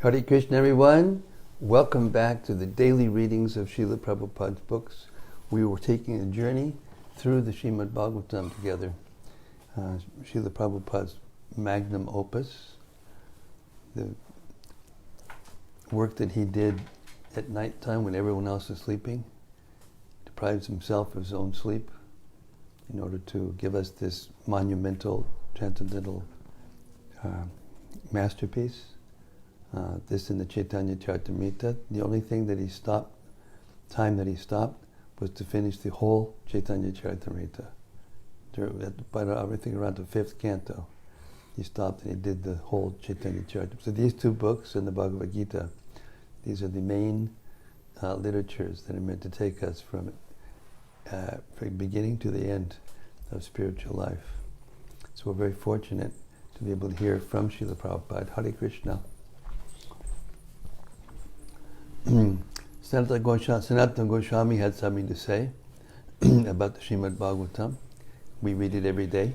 Hare Krishna, everyone. Welcome back to the daily readings of Srila Prabhupada's books. We were taking a journey through the Srimad-Bhagavatam together. Srila Prabhupada's magnum opus, the work that he did at night time when everyone else is sleeping, deprives himself of his own sleep in order to give us this monumental, transcendental masterpiece. This in the Chaitanya Charitamrita. The only thing that he stopped, was to finish the whole Chaitanya Charitamrita. Everything around the 5th canto, he stopped and he did the whole Chaitanya Charitamrita. So these two books and the Bhagavad Gita, these are the main literatures that are meant to take us from beginning to the end of spiritual life. So we're very fortunate to be able to hear from Srila Prabhupada. Hare Krishna. Sanatana Goswami had something to say about the Srimad-Bhagavatam. We read it every day.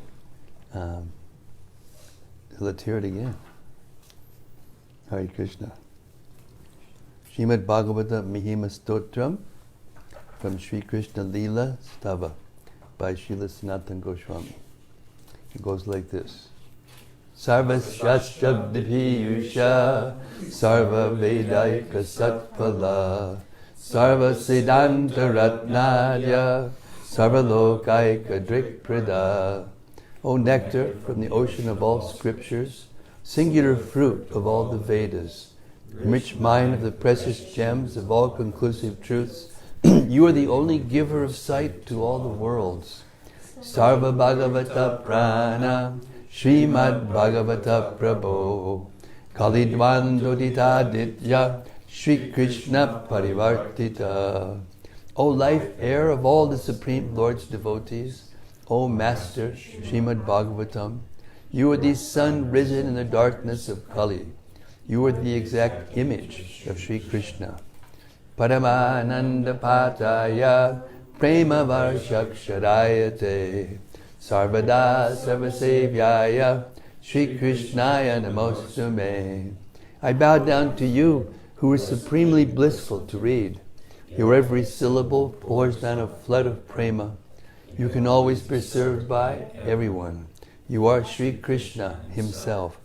Let's hear it again. Hare Krishna. Srimad-Bhagavatam Mahima Stotram from Sri Krishna Leela Stava by Srila Sanatana Goswami. It goes like this. Sarva Shastabdipiyusha Sarva Vedaika Satpala Sarva Siddhanta Ratnadya Sarva Lokaika Drikprada. O nectar from the ocean of all scriptures, singular fruit of all the Vedas, rich mine of the precious gems of all conclusive truths, you are the only giver of sight to all the worlds. Sarva Bhagavata Prana Srimad-Bhagavata Prabhu Kalidvandodita Ditya Shri Krishna Parivartita. O life air of all the Supreme Lord's devotees, O Master Srimad-Bhagavatam, you are the sun risen in the darkness of Kali. You are the exact image of Shri Krishna. Paramananda Pataya Prema Varshaksharayate Sarvada Sarvasevyaya Shri Krishnaya Namostume. I bow down to you who are supremely blissful to read. Your every syllable pours down a flood of prema. You can always be served by everyone. You are Shri Krishna himself.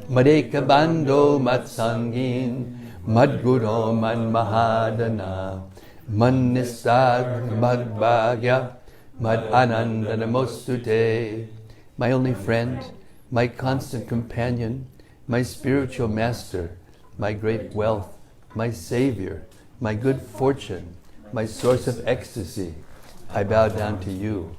Madeka Bando Matsangin Madguru Man Mahadana Man Nistad Madbhagya Mad Ananda Namostute. My only friend, my constant companion, my spiritual master, my great wealth, my savior, my good fortune, my source of ecstasy, I bow down to you.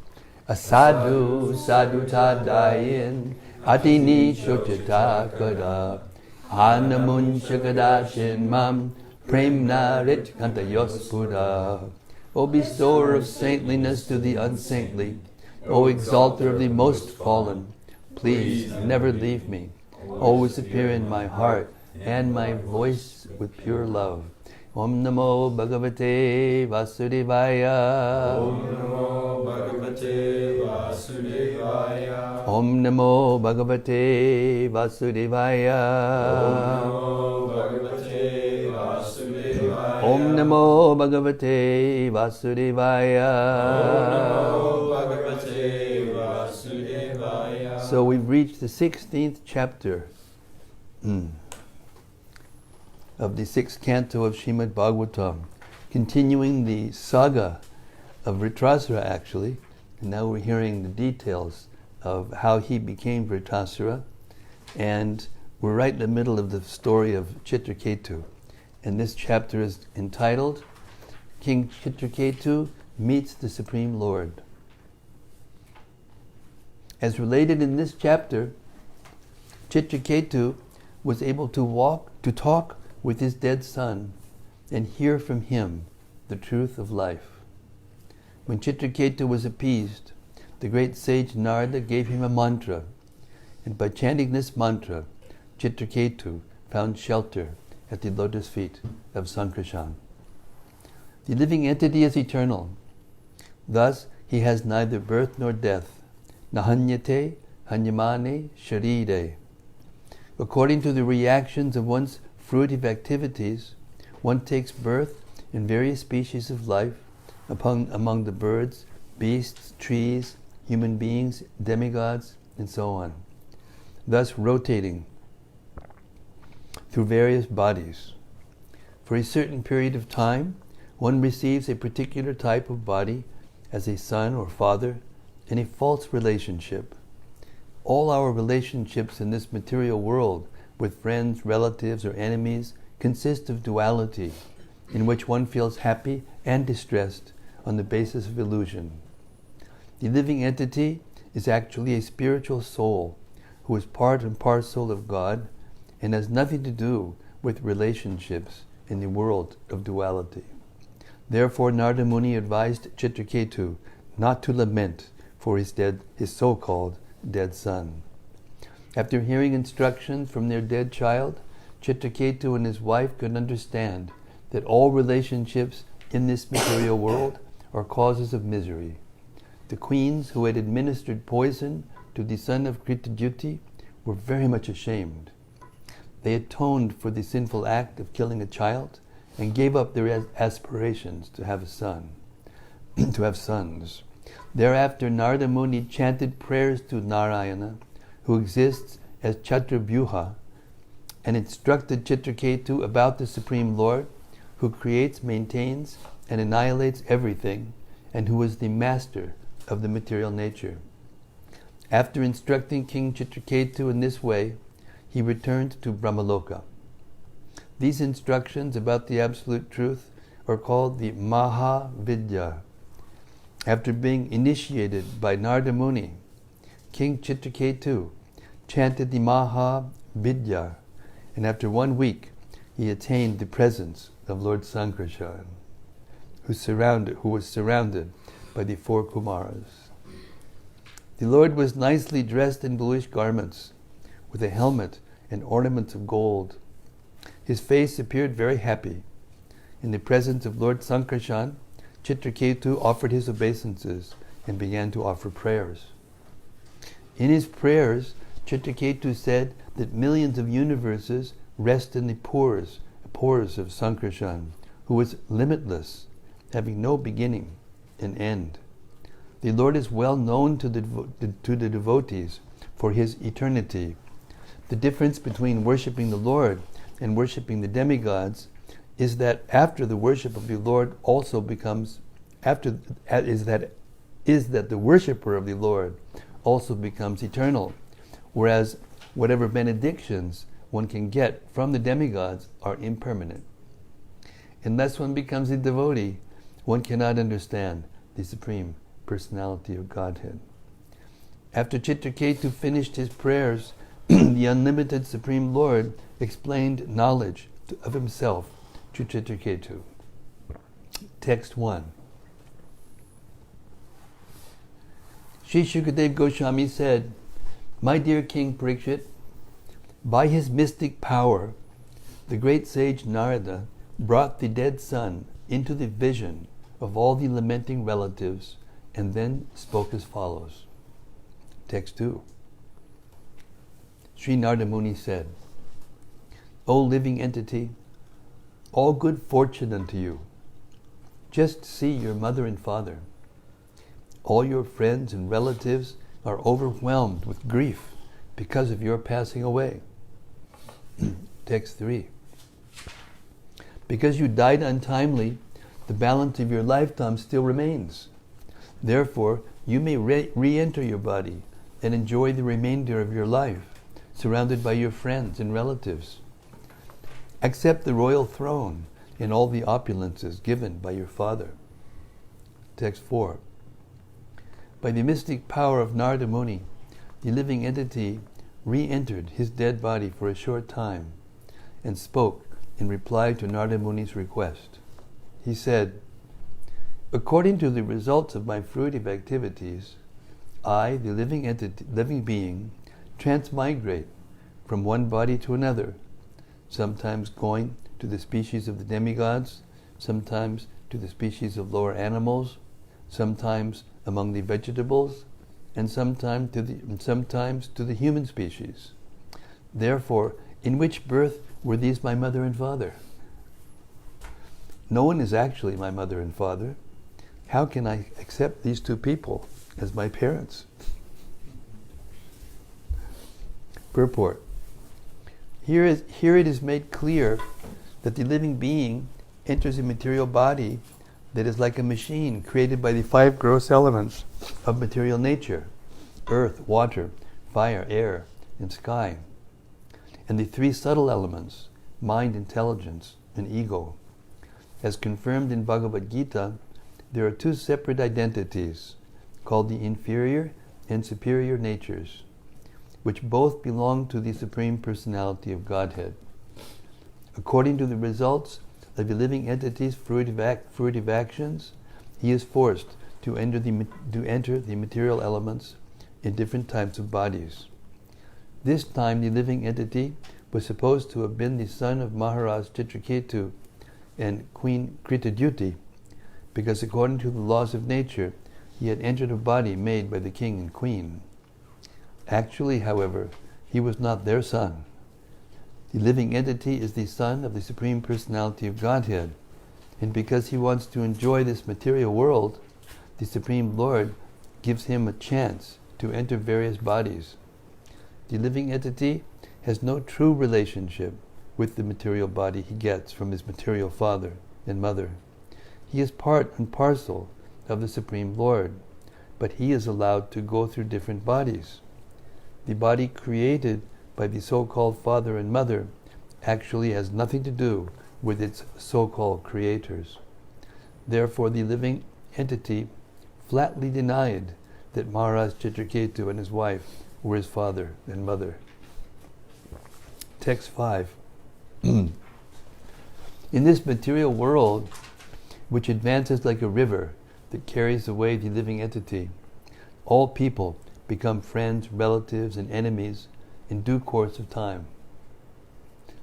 Asadu sadhu tadayin atini shochita kada anamunchakadashin mam premna rit kantayospura. O bestower of saintliness to the unsaintly, O exalter of the most fallen, please never leave me. Always appear in my heart and my voice with pure love. Om Namo Bhagavate Vasudevaya. Om Namo Bhagavate Vasudevaya. Om Namo Bhagavate Vasudevaya. Om Namo Bhagavate Vasudevaya. Om Namo Bhagavate Vasudevaya. Om Namo Bhagavate Vasudevaya. So we've reached the 16th chapter of the 6th canto of Srimad-Bhagavatam, continuing the saga of Vritrasura actually, and now we're hearing the details of how he became Vritrasura, and we're right in the middle of the story of Citraketu, and this chapter is entitled King Citraketu Meets the Supreme Lord. As related in this chapter, Citraketu was able to talk with his dead son and hear from him the truth of life. When Citraketu was appeased, the great sage Narada gave him a mantra, and by chanting this mantra, Citraketu found shelter at the lotus feet of Sankarshan. The living entity is eternal. Thus, he has neither birth nor death. Nahanyate hanyamane sharire. According to the reactions of one's fruitive activities, one takes birth in various species of life among the birds, beasts, trees, human beings, demigods, and so on, thus rotating through various bodies. For a certain period of time, one receives a particular type of body as a son or father in a false relationship. All our relationships in this material world with friends, relatives, or enemies consist of duality, in which one feels happy and distressed on the basis of illusion. The living entity is actually a spiritual soul who is part and parcel of God and has nothing to do with relationships in the world of duality. Therefore, Narada Muni advised Citraketu not to lament for his so-called dead son. After hearing instructions from their dead child, Citraketu and his wife could understand that all relationships in this material world are causes of misery. The queens who had administered poison to the son of Kritadyuti were very much ashamed. They atoned for the sinful act of killing a child and gave up their aspirations to have a son, to have sons. Thereafter, Narada Muni chanted prayers to Narayana, who exists as Chaturvyuha, and instructed Citraketu about the Supreme Lord, who creates, maintains, and annihilates everything, and who is the master of the material nature. After instructing King Citraketu in this way, he returned to Brahmaloka. These instructions about the Absolute Truth are called the Mahavidya. After being initiated by Narada Muni, King Citraketu chanted the Mahavidya, and after 1 week he attained the presence of Lord Sankarshan, who was surrounded by the 4 Kumaras. The Lord was nicely dressed in bluish garments, with a helmet and ornaments of gold. His face appeared very happy. In the presence of Lord Sankarshan, Citraketu offered his obeisances and began to offer prayers. In his prayers, Citraketu said that millions of universes rest in the pores of Sankarshan, who is limitless, having no beginning and end. The Lord is well known to the devotees for his eternity. The difference between worshipping the Lord and worshipping the demigods is that after the worship of the Lord also becomes that the worshipper of the Lord also becomes eternal, whereas whatever benedictions one can get from the demigods are impermanent. Unless one becomes a devotee, one cannot understand the Supreme Personality of Godhead. After Citraketu finished his prayers, the unlimited Supreme Lord explained knowledge of himself to Citraketu. Text 1. Sri Shukadev Goswami said, "My dear King Parikshit, by his mystic power, the great sage Narada brought the dead son into the vision of all the lamenting relatives and then spoke as follows." Text 2. Sri Narada Muni said, "O living entity, all good fortune unto you. Just see your mother and father. All your friends and relatives are overwhelmed with grief because of your passing away." Text 3. "Because you died untimely, the balance of your lifetime still remains. Therefore, you may re-enter your body and enjoy the remainder of your life, surrounded by your friends and relatives. Accept the royal throne and all the opulences given by your father." Text 4. By the mystic power of Narada Muni, the living entity re-entered his dead body for a short time and spoke in reply to Narada Muni's request. He said, "According to the results of my fruitive activities, I, the living being, transmigrate from one body to another, sometimes going to the species of the demigods, sometimes to the species of lower animals, sometimes among the vegetables, and sometimes to the human species. Therefore, in which birth Were these my mother and father? No one is actually my mother and father. How can I accept these two people as my parents? Purport. Here it is made clear that the living being enters a material body that is like a machine created by the 5 gross elements of material nature: earth, water, fire, air, and sky, and the 3 subtle elements: mind, intelligence, and ego. As confirmed in Bhagavad Gita, there are 2 separate identities called the inferior and superior natures, which both belong to the Supreme Personality of Godhead. According to the results of a living entity's fruitive actions, he is forced to enter the material elements in different types of bodies. This time the living entity was supposed to have been the son of Maharaj Citraketu and Queen Kritadyuti, because according to the laws of nature, he had entered a body made by the king and queen. Actually, however, he was not their son. The living entity is the son of the Supreme Personality of Godhead, and because he wants to enjoy this material world, the Supreme Lord gives him a chance to enter various bodies. The living entity has no true relationship with the material body he gets from his material father and mother. He is part and parcel of the Supreme Lord, but he is allowed to go through different bodies. The body created by the so-called father and mother actually has nothing to do with its so-called creators. Therefore, the living entity flatly denied that Maharaj Citraketu and his wife were his father and mother. Text 5. In this material world, which advances like a river that carries away the living entity, all people become friends, relatives, and enemies in due course of time.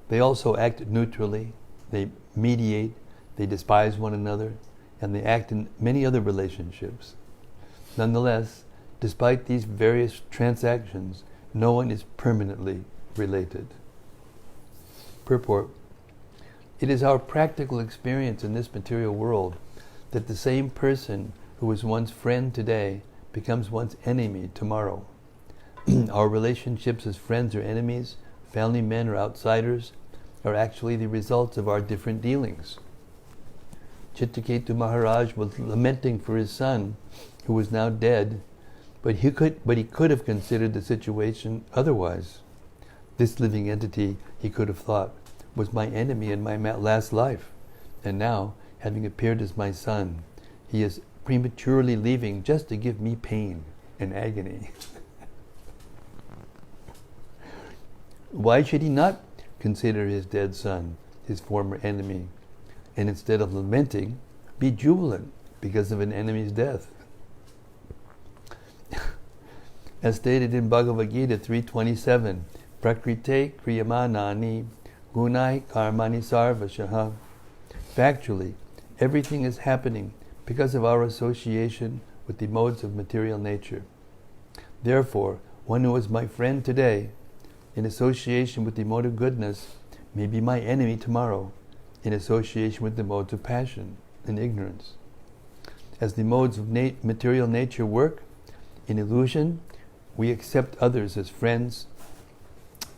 They also act neutrally, they mediate, they despise one another, and they act in many other relationships. Nonetheless, despite these various transactions, no one is permanently related. Purport. It is our practical experience in this material world that the same person who was once friend today becomes one's enemy tomorrow. Our relationships as friends or enemies, family men or outsiders, are actually the results of our different dealings. Citraketu Maharaj was lamenting for his son, who was now dead, but he could have considered the situation otherwise. This living entity, he could have thought, was my enemy in my last life, and now, having appeared as my son, he is prematurely leaving just to give me pain and agony. Why should he not consider his dead son his former enemy, and instead of lamenting, be jubilant because of an enemy's death? As stated in Bhagavad Gita 3.27, Prakrite kriyamanani gunai karmani sarvashaha. Factually, everything is happening because of our association with the modes of material nature. Therefore, one who is my friend today, in association with the mode of goodness, may be my enemy tomorrow, in association with the modes of passion and ignorance. As the modes of material nature work, in illusion, we accept others as friends,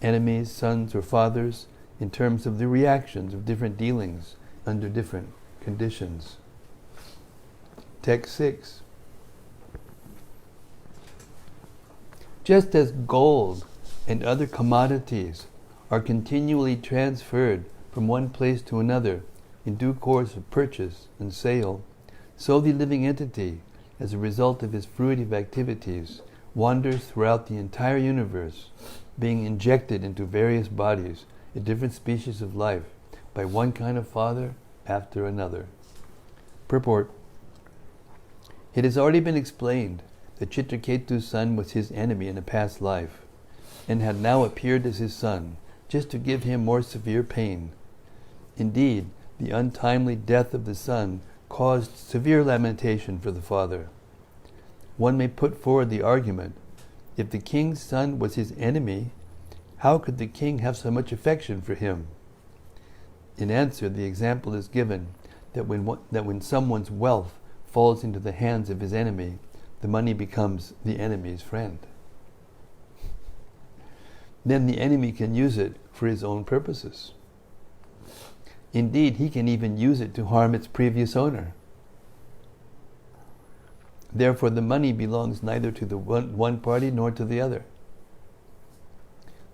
enemies, sons, or fathers, in terms of the reactions of different dealings under different conditions. Text 6. Just as gold and other commodities are continually transferred from one place to another in due course of purchase and sale, so the living entity, as a result of his fruitive activities, wanders throughout the entire universe, being injected into various bodies in different species of life by one kind of father after another. Purport. It has already been explained that Citraketu's son was his enemy in a past life, and had now appeared as his son, just to give him more severe pain. Indeed, the untimely death of the son caused severe lamentation for the father. One may put forward the argument, if the king's son was his enemy, how could the king have so much affection for him, In answer, the example is given that when someone's wealth falls into the hands of his enemy, the money becomes the enemy's friend. Then the enemy can use it for his own purposes. Indeed, he can even use it to harm its previous owner. Therefore, the money belongs neither to the one party nor to the other.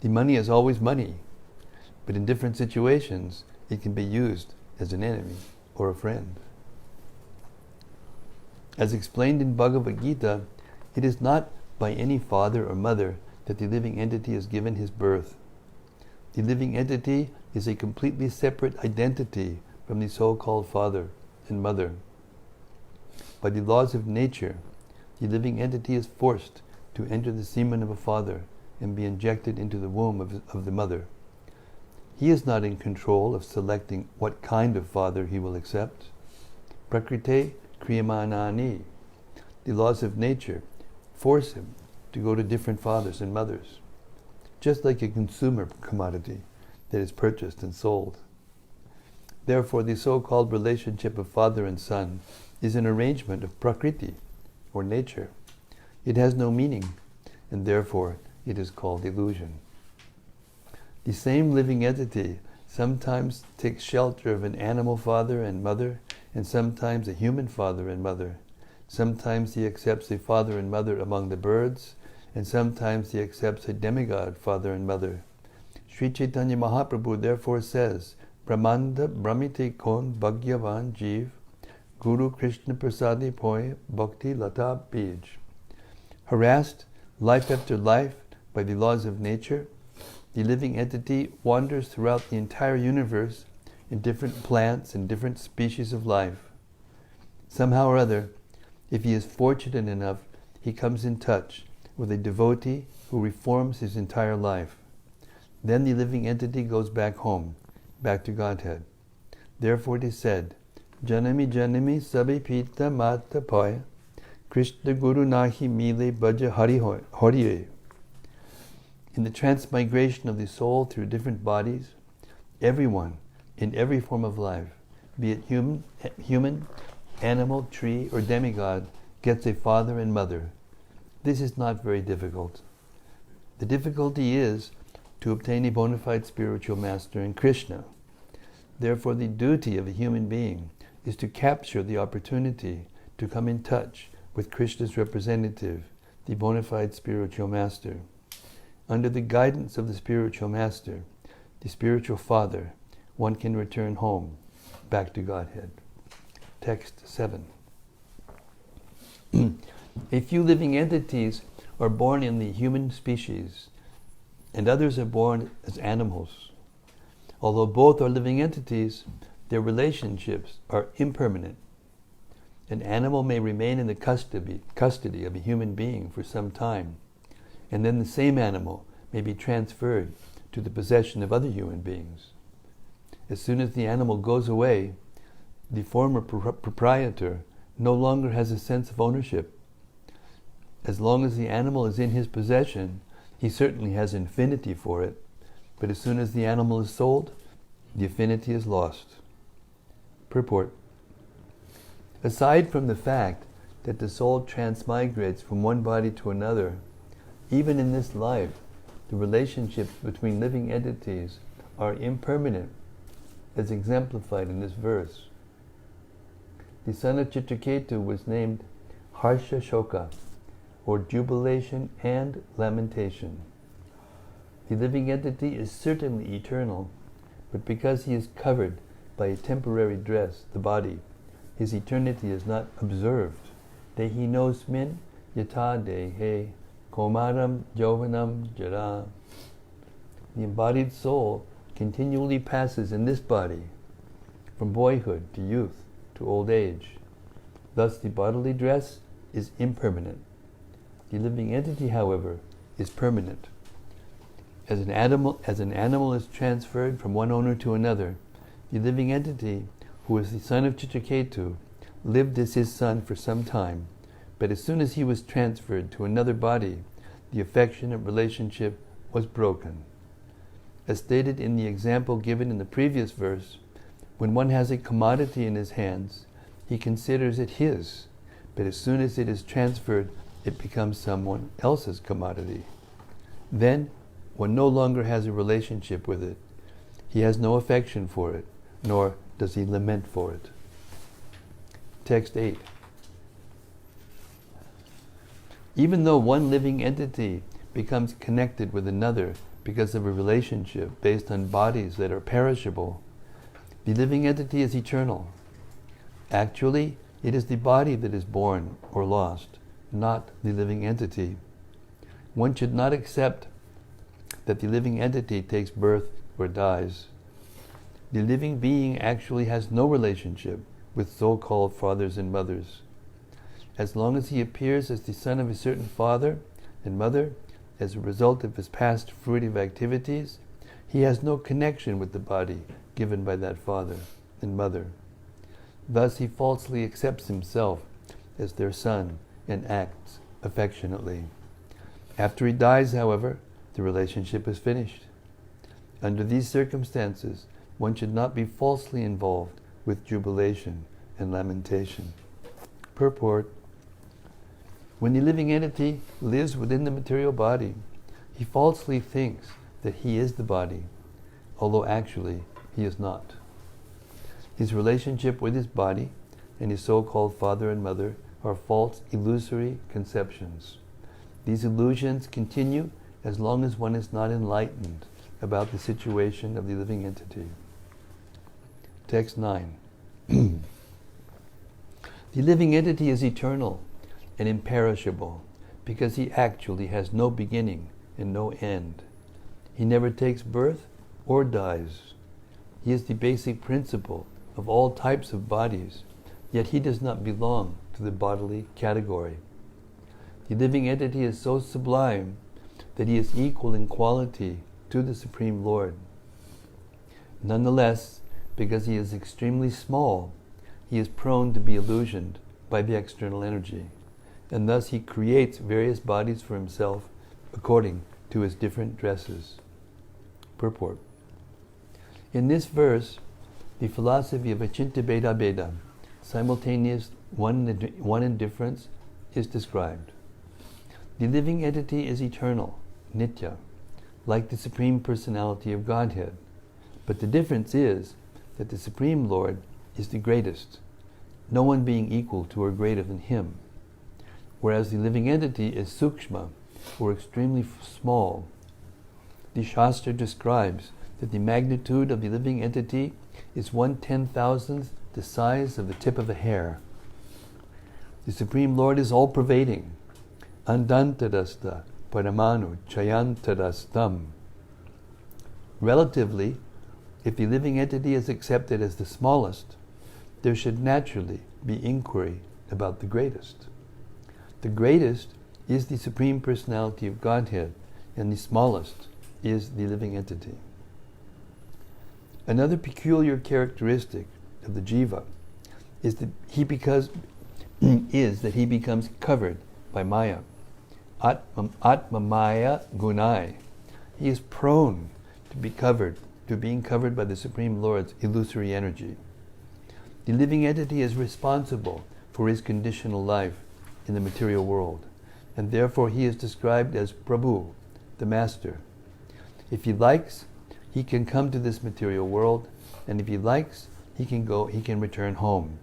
The money is always money, but in different situations, it can be used as an enemy or a friend. As explained in Bhagavad Gita, it is not by any father or mother that the living entity is given his birth. The living entity is a completely separate identity from the so-called father and mother. By the laws of nature, the living entity is forced to enter the semen of a father and be injected into the womb of the mother. He is not in control of selecting what kind of father he will accept. Prakrite kriyamanani. The laws of nature force him to go to different fathers and mothers, just like a consumer commodity that is purchased and sold. Therefore, the so-called relationship of father and son is an arrangement of prakriti, or nature. It has no meaning, and therefore it is called illusion. The same living entity sometimes takes shelter of an animal father and mother, and sometimes a human father and mother. Sometimes he accepts a father and mother among the birds, and sometimes he accepts a demigod father and mother. Sri Chaitanya Mahaprabhu therefore says, Brahmanda Brahmite kon bhagyavan jiv, Guru Krishna Prasadi Poy Bhakti Lata Bij. Harassed life after life by the laws of nature, the living entity wanders throughout the entire universe in different plants and different species of life. Somehow or other, if he is fortunate enough, he comes in touch with a devotee who reforms his entire life. Then the living entity goes back home, back to Godhead. Therefore it is said, Janami Janami Sabi Pita Mata Paya Krishna Guru Nahi Mile Bhaja Hariye. In the transmigration of the soul through different bodies, everyone in every form of life, be it human, animal, tree, or demigod, gets a father and mother. This is not very difficult. The difficulty is to obtain a bona fide spiritual master in Krishna. Therefore, the duty of a human being is to capture the opportunity to come in touch with Krishna's representative, the bona fide spiritual master. Under the guidance of the spiritual master, the spiritual father, one can return home, back to Godhead. Text 7. A few living entities are born in the human species, and others are born as animals. Although both are living entities, their relationships are impermanent. An animal may remain in the custody of a human being for some time, and then the same animal may be transferred to the possession of other human beings. As soon as the animal goes away, the former proprietor no longer has a sense of ownership. As long as the animal is in his possession, he certainly has affinity for it, but as soon as the animal is sold, the affinity is lost. Purport. Aside from the fact that the soul transmigrates from one body to another, even in this life, the relationships between living entities are impermanent, as exemplified in this verse. The son of Citraketu was named Harsha Shoka, or jubilation and lamentation. The living entity is certainly eternal, but because he is covered by a temporary dress, the body, his eternity is not observed. Dehi nosmin yata dehe komaram jovanam jara. The embodied soul continually passes in this body, from boyhood to youth to old age. Thus the bodily dress is impermanent. The living entity, however, is permanent. As an animal is transferred from one owner to another, the living entity, who is the son of Citraketu, lived as his son for some time, but as soon as he was transferred to another body, the affectionate relationship was broken. As stated in the example given in the previous verse, When one has a commodity in his hands, he considers it his, but as soon as it is transferred, it becomes someone else's commodity. Then, one no longer has a relationship with it. He has no affection for it, nor does he lament for it. Text 8. Even though one living entity becomes connected with another because of a relationship based on bodies that are perishable, the living entity is eternal. Actually, it is the body that is born or lost, not the living entity. One should not accept that the living entity takes birth or dies. The living being actually has no relationship with so-called fathers and mothers. As long as he appears as the son of a certain father and mother, as a result of his past fruitive activities, he has no connection with the body given by that father and mother. Thus he falsely accepts himself as their son and acts affectionately. After he dies, however, the relationship is finished. Under these circumstances, one should not be falsely involved with jubilation and lamentation. Purport: when the living entity lives within the material body, he falsely thinks that he is the body, although actually he is not. His relationship with his body and his so-called father and mother are false, illusory conceptions. These illusions continue as long as one is not enlightened about the situation of the living entity. Text 9. The living entity is eternal and imperishable because he actually has no beginning and no end. He never takes birth or dies. He is the basic principle of all types of bodies, yet he does not belong to the bodily category. The living entity is so sublime that he is equal in quality to the Supreme Lord. Nonetheless, because he is extremely small, he is prone to be illusioned by the external energy, and thus he creates various bodies for himself according to his different dresses. Purport: in this verse, the philosophy of Achintya Bheda Bheda, simultaneous one indifference, is described. The living entity is eternal, nitya, like the Supreme Personality of Godhead, but the difference is that the Supreme Lord is the greatest, no one being equal to or greater than him, whereas the living entity is sukshma, or extremely small. The Shastra describes that the magnitude of the living entity is 1/10,000th the size of the tip of a hair. The Supreme Lord is all-pervading, andantadasta paramanu chayantadastam. Relatively, if the living entity is accepted as the smallest, there should naturally be inquiry about the greatest. The greatest is the Supreme Personality of Godhead, and the smallest is the living entity. Another peculiar characteristic of the jiva is that he becomes covered by maya. Atma maya gunai. He is prone to being covered by the Supreme Lord's illusory energy. The living entity is responsible for his conditional life in the material world, and therefore he is described as Prabhu, the Master. If he likes, he can come to this material world, and if he likes, he can return home,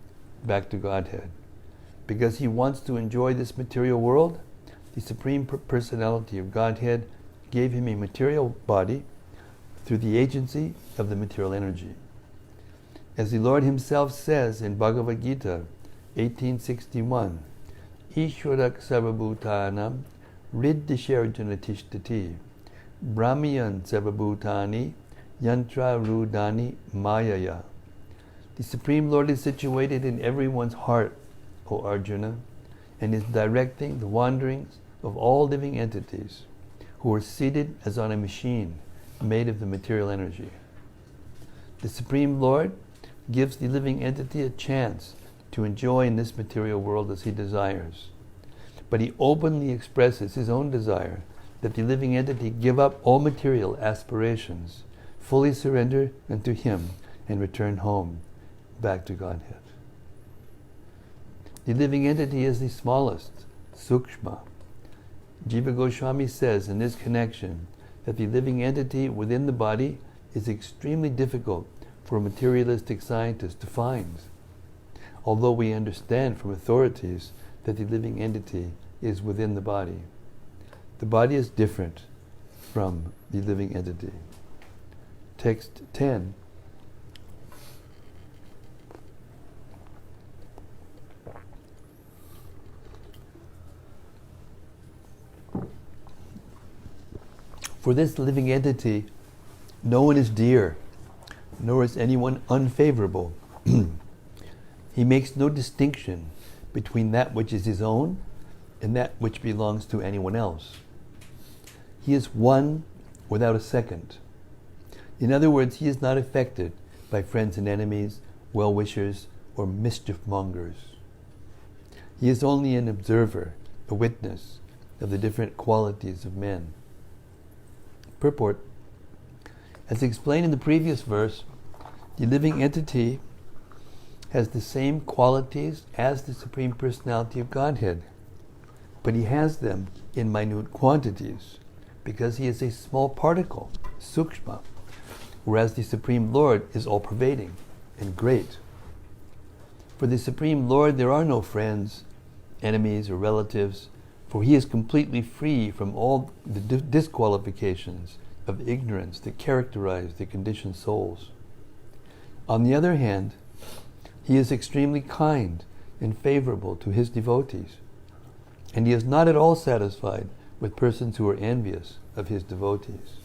back to Godhead. Because he wants to enjoy this material world, the Supreme Personality of Godhead gave him a material body through the agency of the material energy. As the Lord himself says in Bhagavad Gita 18:61, Ishwarak sarvabhutanam riddhisharjuna brahmiyan sarvabhutani yantra rudani mayaya. The Supreme Lord is situated in everyone's heart, O Arjuna, and is directing the wanderings of all living entities who are seated as on a machine made of the material energy. The Supreme Lord gives the living entity a chance to enjoy in this material world as he desires, but he openly expresses his own desire that the living entity give up all material aspirations, fully surrender unto him, and return home, back to Godhead. The living entity is the smallest, sukshma. Jiva Goswami says in this connection that the living entity within the body is extremely difficult for materialistic scientists to find, although we understand from authorities that the living entity is within the body. The body is different from the living entity. Text 10. For this living entity, no one is dear, nor is anyone unfavorable. He makes no distinction between that which is his own and that which belongs to anyone else. He is one without a second. In other words, he is not affected by friends and enemies, well-wishers, or mischief-mongers. He is only an observer, a witness of the different qualities of men. Purport. As explained in the previous verse, the living entity has the same qualities as the Supreme Personality of Godhead, but he has them in minute quantities because he is a small particle, sukshma, whereas the Supreme Lord is all-pervading and great. For the Supreme Lord there are no friends, enemies, or relatives, for he is completely free from all the disqualifications of ignorance that characterize the conditioned souls. On the other hand, he is extremely kind and favorable to his devotees, and he is not at all satisfied with persons who are envious of his devotees.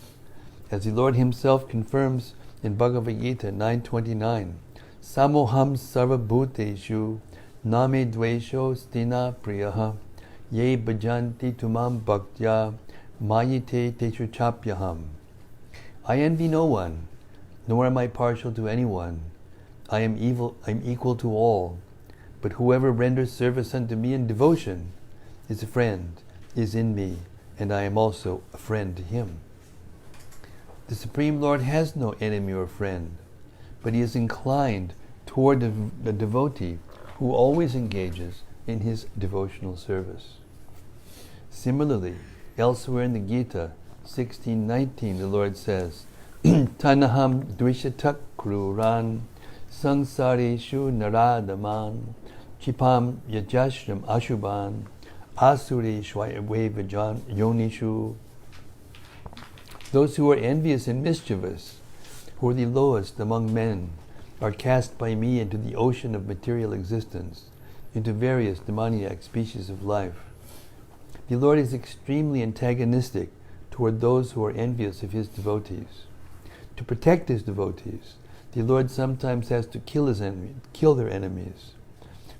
As the Lord himself confirms in Bhagavad Gita 9:29, Samoham sarva bhuteshu name dvesho stina priyaha ye bhajanti tumam bhaktya mayite teshu chapyaham. I envy no one, nor am I partial to anyone. I am equal to all, but whoever renders service unto me in devotion is a friend, is in me, and I am also a friend to him. The Supreme Lord has no enemy or friend, but he is inclined toward the devotee who always engages in his devotional service. Similarly, elsewhere in the Gita, 16:19, the Lord says, Tanaham dvishatak kruran Sangsareshu naradaman Chipam yajashram ashubhan Asuri shvayavevajan yonishu. Those who are envious and mischievous, who are the lowest among men, are cast by me into the ocean of material existence, into various demoniac species of life. The Lord is extremely antagonistic toward those who are envious of his devotees. To protect his devotees, the Lord sometimes has to kill their enemies.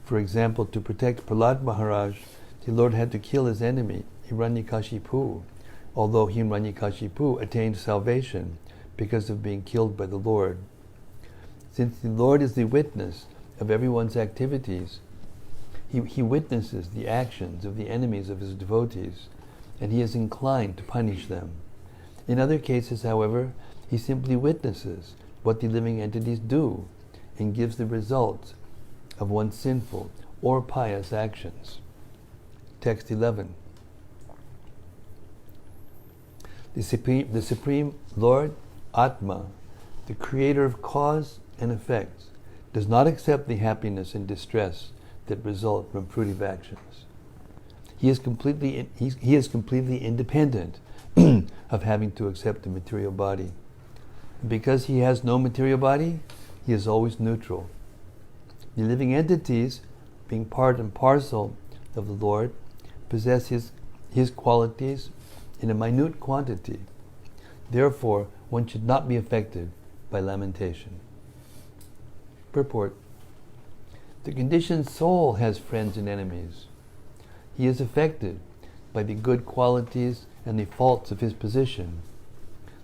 For example, to protect Prahlad Maharaj, the Lord had to kill his enemy, Hiranyakashipu, although Hiranyakashipu attained salvation because of being killed by the Lord. Since the Lord is the witness of everyone's activities, he witnesses the actions of the enemies of his devotees, and he is inclined to punish them. In other cases, however, he simply witnesses what the living entities do and gives the results of one's sinful or pious actions. Text 11. The Supreme Lord, Atma, the creator of cause and effects, does not accept the happiness and distress that result from fruitive actions. He is completely independent of having to accept a material body. Because he has no material body, he is always neutral. The living entities, being part and parcel of the Lord, possess his qualities in a minute quantity. Therefore, one should not be affected by lamentation. Purport. The conditioned soul has friends and enemies. He is affected by the good qualities and the faults of his position.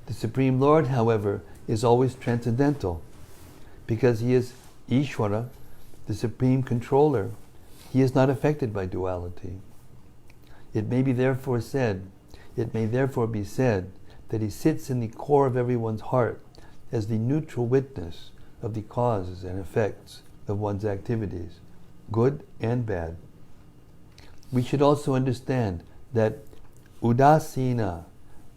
The Supreme Lord, however, is always transcendental. Because he is Ishvara, the Supreme Controller, he is not affected by duality. It may therefore be said that he sits in the core of everyone's heart as the neutral witness of the causes and effects of one's activities, good and bad. We should also understand that udasina,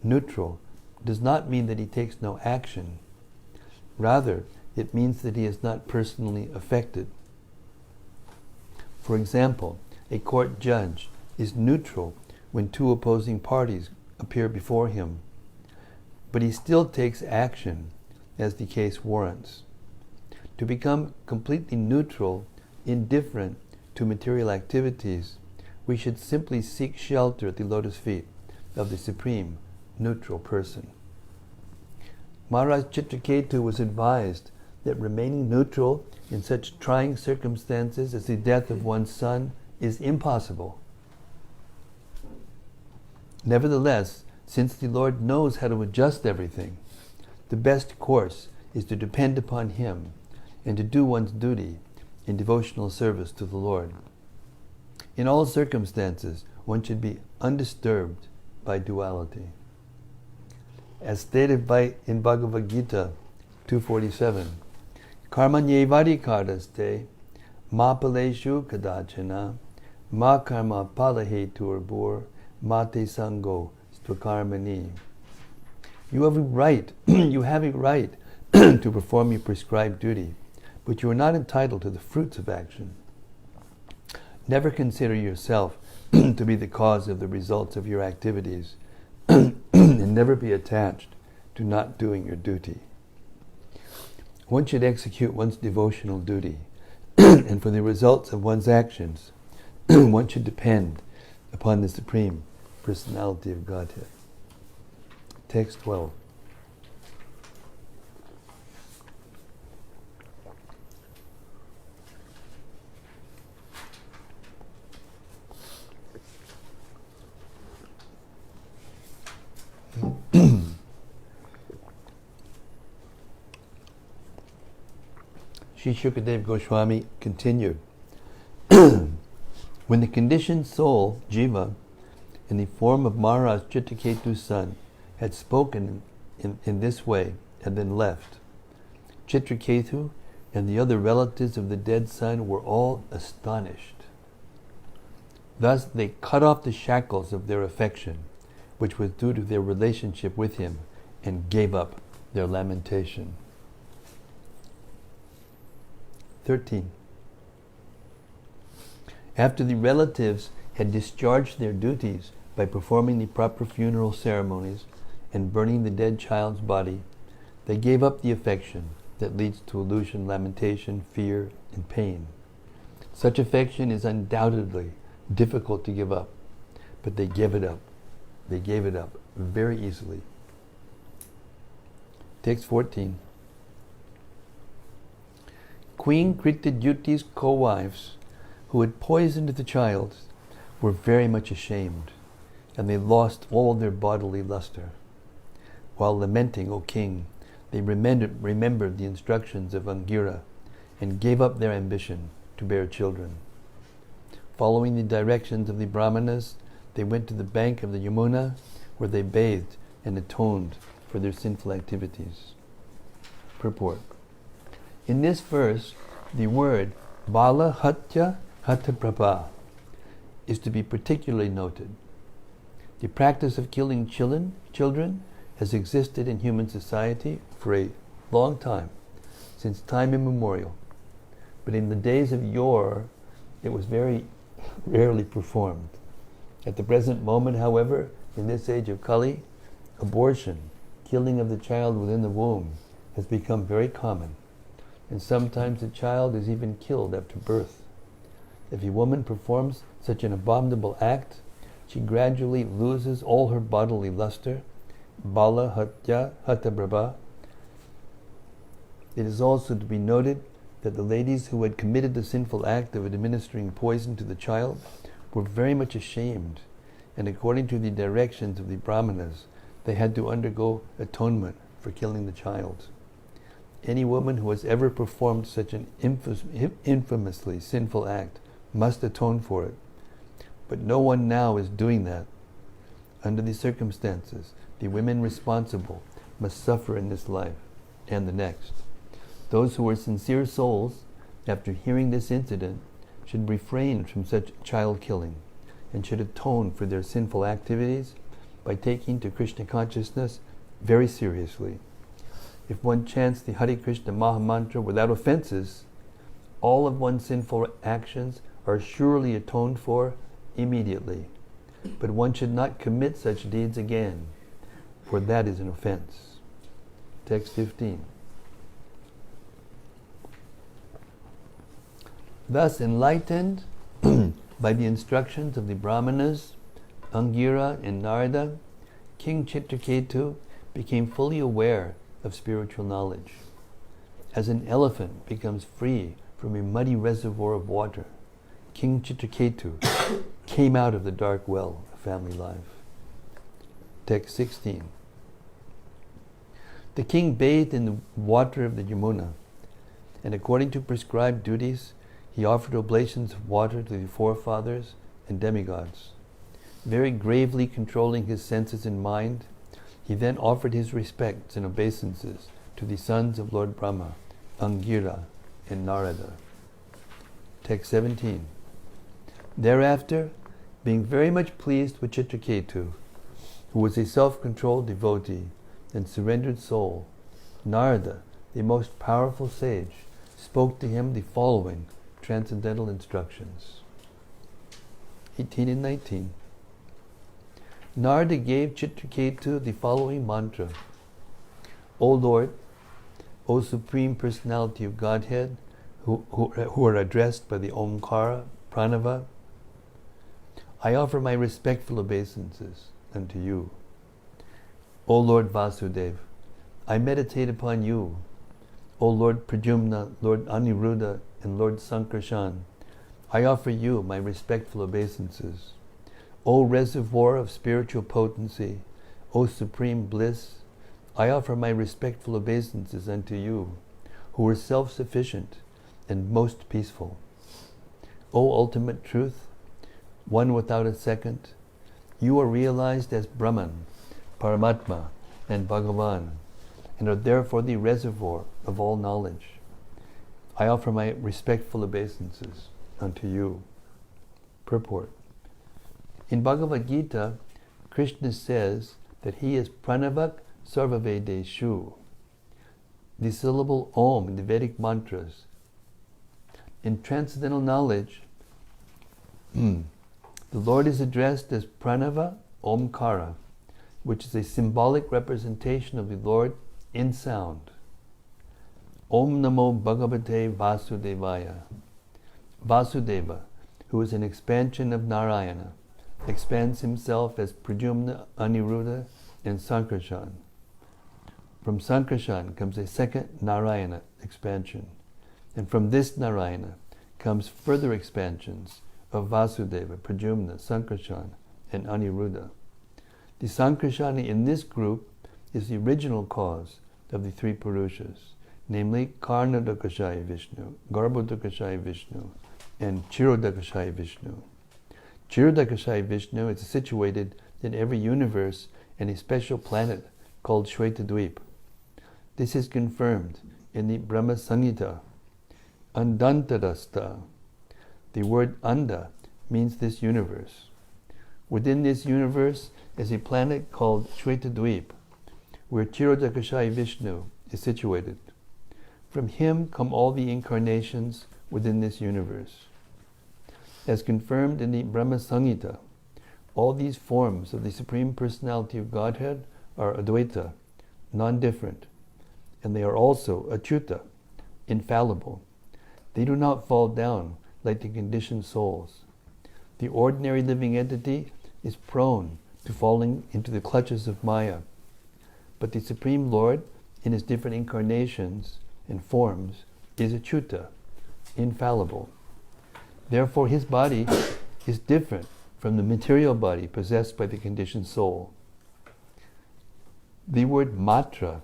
neutral, does not mean that he takes no action. Rather, it means that he is not personally affected. For example, a court judge is neutral when two opposing parties appear before him, but he still takes action as the case warrants. To become completely neutral, indifferent to material activities, we should simply seek shelter at the lotus feet of the Supreme Neutral Person. Maharaj Citraketu was advised that remaining neutral in such trying circumstances as the death of one's son is impossible. Nevertheless, since the Lord knows how to adjust everything, the best course is to depend upon Him and to do one's duty in devotional service to the Lord. In all circumstances, one should be undisturbed by duality. As stated in Bhagavad Gita 2:47, Karmanyevari karaste ma paleshu kadachana ma karma palaheturbur mate sango stvakarmani. You have a right, to perform your prescribed duty, but you are not entitled to the fruits of action. Never consider yourself to be the cause of the results of your activities, and never be attached to not doing your duty. One should execute one's devotional duty, and for the results of one's actions, one should depend upon the Supreme Personality of Godhead. Text 12. Sri Shukadev Goswami continued, when the conditioned soul, Jiva, in the form of Maharaj Citraketu's son, had spoken in this way and then left, Citraketu and the other relatives of the dead son were all astonished. Thus they cut off the shackles of their affection, which was due to their relationship with him, and gave up their lamentation. 13. After the relatives had discharged their duties by performing the proper funeral ceremonies and burning the dead child's body, they gave up the affection that leads to illusion, lamentation, fear, and pain. Such affection is undoubtedly difficult to give up, but they gave it up. They gave it up very easily. Text 14. Queen Kritayuti's co-wives, who had poisoned the child, were very much ashamed, and they lost all their bodily luster. While lamenting, O king, they remembered the instructions of Angira and gave up their ambition to bear children. Following the directions of the Brahmanas, they went to the bank of the Yamuna, where they bathed and atoned for their sinful activities. Purport. In this verse, the word Bala Hatya Hataprabha is to be particularly noted. The practice of killing children has existed in human society for a long time, since time immemorial. But in the days of yore, it was very rarely performed. At the present moment, however, in this age of Kali, abortion, killing of the child within the womb, has become very common, and sometimes the child is even killed after birth. If a woman performs such an abominable act, she gradually loses all her bodily luster, Bala Hatya Hataprabha. It is also to be noted that the ladies who had committed the sinful act of administering poison to the child were very much ashamed, and according to the directions of the Brahmanas, they had to undergo atonement for killing the child. Any woman who has ever performed such an infamously sinful act must atone for it. But no one now is doing that. Under these circumstances, the women responsible must suffer in this life and the next. Those who are sincere souls, after hearing this incident, should refrain from such child killing and should atone for their sinful activities by taking to Krishna consciousness very seriously. If one chants the Hare Krishna Maha Mantra without offenses, all of one's sinful actions are surely atoned for immediately. But one should not commit such deeds again, for that is an offense. Text 15. Thus enlightened by the instructions of the Brahmanas, Angira and Narada, King Citraketu became fully aware of spiritual knowledge. As an elephant becomes free from a muddy reservoir of water, King Citraketu came out of the dark well of family life. Text 16. The king bathed in the water of the Yamuna, and according to prescribed duties, he offered oblations of water to the forefathers and demigods. Very gravely controlling his senses and mind, he then offered his respects and obeisances to the sons of Lord Brahma, Angira and Narada. Text 17. Thereafter, being very much pleased with Citraketu, who was a self-controlled devotee and surrendered soul, Narada, the most powerful sage, spoke to him the following transcendental instructions. 18 and 19. Narada gave Citraketu the following mantra. O Lord, O Supreme Personality of Godhead, who are addressed by the Omkara, Pranava, I offer my respectful obeisances unto you. O Lord Vasudeva, I meditate upon you. O Lord Pradyumna, Lord Aniruddha, and Lord Sankarshan, I offer you my respectful obeisances. O reservoir of spiritual potency, O supreme bliss, I offer my respectful obeisances unto you, who are self-sufficient and most peaceful. O ultimate truth, one without a second, you are realized as Brahman, Paramatma, and Bhagavan, and are therefore the reservoir of all knowledge. I offer my respectful obeisances unto you. Purport. In Bhagavad Gita, Krishna says that he is Pranavak Sarvavedeshu, the syllable Om in the Vedic mantras. In transcendental knowledge, the Lord is addressed as Pranava Omkara, which is a symbolic representation of the Lord in sound. Om Namo Bhagavate Vasudevaya. Vasudeva, who is an expansion of Narayana, expands himself as Pradyumna, Aniruddha, and Sankarshan. From Sankarshan comes a second Narayana expansion, and from this Narayana comes further expansions of Vasudeva, Pradyumna, Sankarshan, and Aniruddha. The Sankarshan in this group is the original cause of the three Purushas, namely Karnadakashaya Vishnu, Garbhodakashaya Vishnu, and Chirodakashaya Vishnu. Chirodakashaya Vishnu is situated in every universe in a special planet called Shvetadweep. This is confirmed in the Brahma Samhita. Andantarasta. The word Anda means this universe. Within this universe is a planet called Shvetadweep, where Chirodakashaya Vishnu is situated. From him come all the incarnations within this universe. As confirmed in the Brahma Samhita, all these forms of the Supreme Personality of Godhead are Advaita, non-different, and they are also Achyuta, infallible. They do not fall down like the conditioned souls. The ordinary living entity is prone to falling into the clutches of Maya, but the Supreme Lord, in his different incarnations and forms, is Achyuta, infallible. Therefore, his body is different from the material body possessed by the conditioned soul. The word matra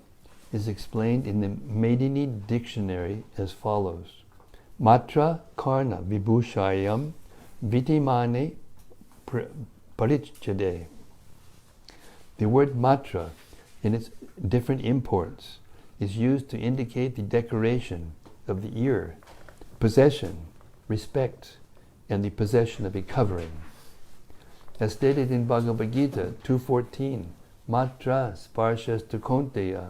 is explained in the Medini dictionary as follows. Matra karna vibhushayam vitimane parichade. The word matra, in its different imports, is used to indicate the decoration of the ear, possession, respect, and the possession of a covering. As stated in Bhagavad Gita 2.14, Matra sparshas tu konteya,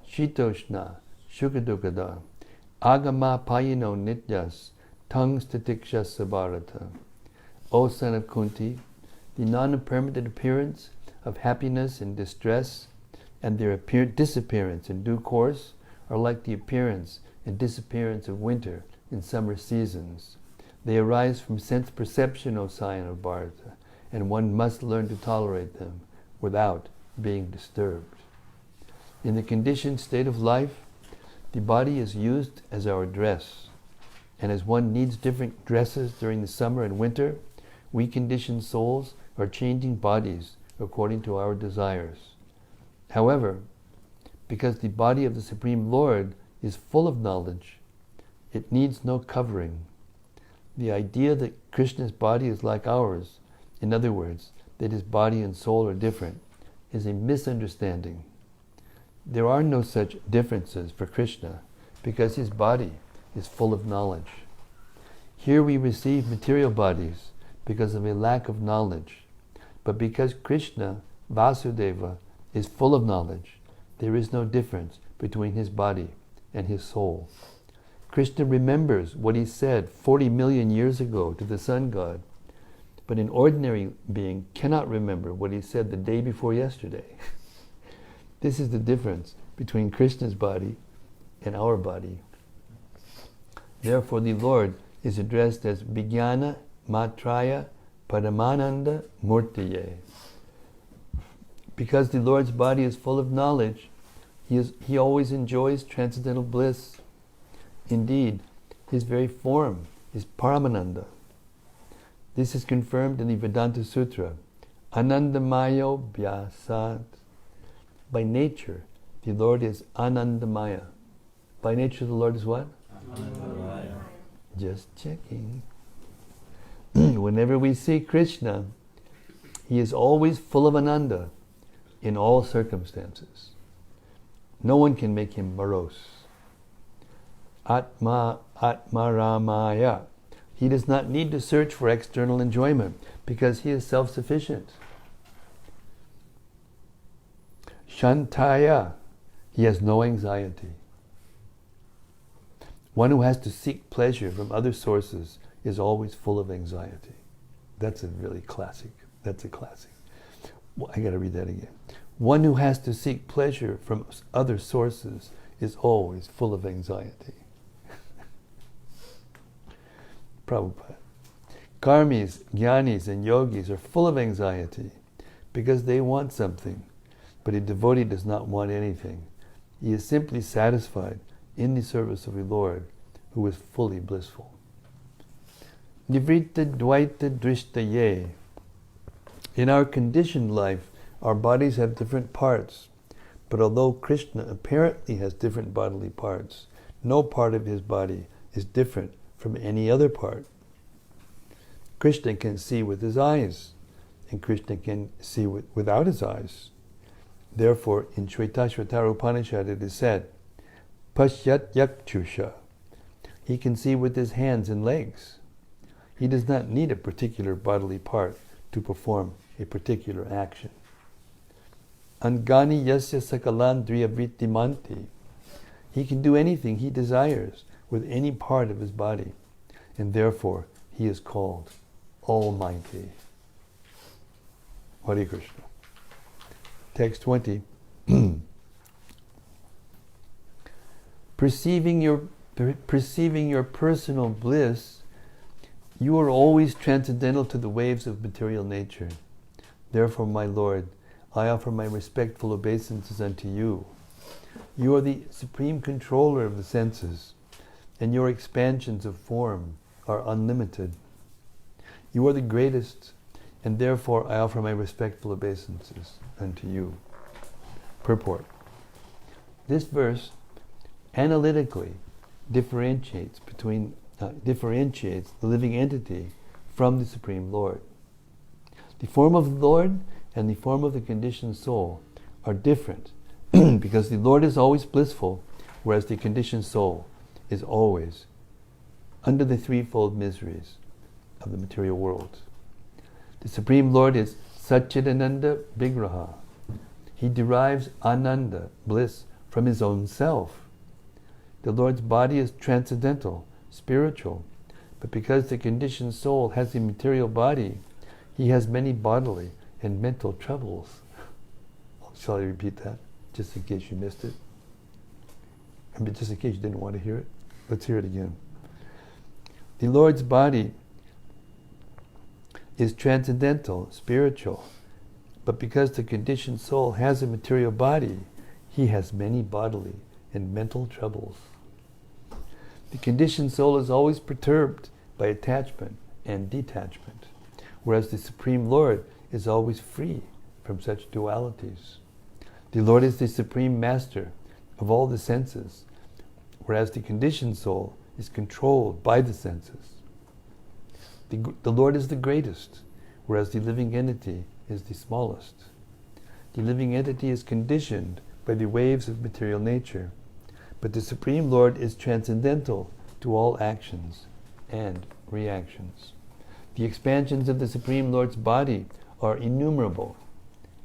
shitoshna, shukadukada, agama payino nityas, tongue statikshas sabharata. O son of Kunti, the non-permanent appearance of happiness and distress and their disappearance in due course are like the appearance and disappearance of winter in summer seasons. They arise from sense perception, O scion of Bharata, and one must learn to tolerate them without being disturbed. In the conditioned state of life, the body is used as our dress, and as one needs different dresses during the summer and winter, we conditioned souls are changing bodies according to our desires. However, because the body of the Supreme Lord is full of knowledge, it needs no covering. The idea that Krishna's body is like ours, in other words, that his body and soul are different, is a misunderstanding. There are no such differences for Krishna because his body is full of knowledge. Here we receive material bodies because of a lack of knowledge. But because Krishna, Vasudeva, is full of knowledge, there is no difference between his body and his soul. Krishna remembers what he said 40 million years ago to the sun god, but an ordinary being cannot remember what he said the day before yesterday. This is the difference between Krishna's body and our body. Therefore the Lord is addressed as Vijnana Matraya Paramananda Murtiye. Because the Lord's body is full of knowledge, he always enjoys transcendental bliss. Indeed, his very form is Paramananda. This is confirmed in the Vedanta Sutra, Anandamayo Vyasat. By nature, the Lord is Anandamaya. By nature, the Lord is what? Anandamaya. Just checking. Whenever we see Krishna, he is always full of Ananda in all circumstances. No one can make him morose. Atma Ramaya. He does not need to search for external enjoyment because he is self-sufficient. Shantaya. He has no anxiety. One who has to seek pleasure from other sources is always full of anxiety. That's a really classic. That's a classic. I got to read that again. One who has to seek pleasure from other sources is always full of anxiety. Prabhupada. Karmis, jnanis, and yogis are full of anxiety because they want something, but a devotee does not want anything. He is simply satisfied in the service of the Lord, who is fully blissful. Nivrita Dvaita Drishtaye. In our conditioned life, our bodies have different parts, but although Krishna apparently has different bodily parts, no part of his body is different from any other part. Krishna can see with his eyes, and Krishna can see without his eyes. Therefore, in Shvetashvatara Upanishad it is said, Pashyat Yakchusha. He can see with his hands and legs. He does not need a particular bodily part to perform a particular action. Angani yasya sakalandriya vrittimanti. He can do anything he desires with any part of his body, and therefore he is called Almighty. Hare Krishna. Text 20. Perceiving your personal bliss, you are always transcendental to the waves of material nature. Therefore, my Lord, I offer my respectful obeisances unto you. You are the supreme controller of the senses, and your expansions of form are unlimited. You are the greatest, and therefore I offer my respectful obeisances unto you. Purport. This verse analytically differentiates the living entity from the Supreme Lord. The form of the Lord and the form of the conditioned soul are different because the Lord is always blissful whereas the conditioned soul is always under the threefold miseries of the material world. The Supreme Lord is Satchidananda Vigraha. He derives Ananda, bliss, from his own self. The Lord's body is transcendental, spiritual, but because the conditioned soul has a material body, he has many bodily and mental troubles. Shall I repeat that, just in case you missed it? I mean, just in case you didn't want to hear it. Let's hear it again. The Lord's body is transcendental, spiritual, but because the conditioned soul has a material body, he has many bodily and mental troubles. The conditioned soul is always perturbed by attachment and detachment, whereas the Supreme Lord is always free from such dualities. The Lord is the Supreme Master of all the senses, whereas the conditioned soul is controlled by the senses. The Lord is the greatest, whereas the living entity is the smallest. The living entity is conditioned by the waves of material nature, but the Supreme Lord is transcendental to all actions and reactions. The expansions of the Supreme Lord's body are innumerable: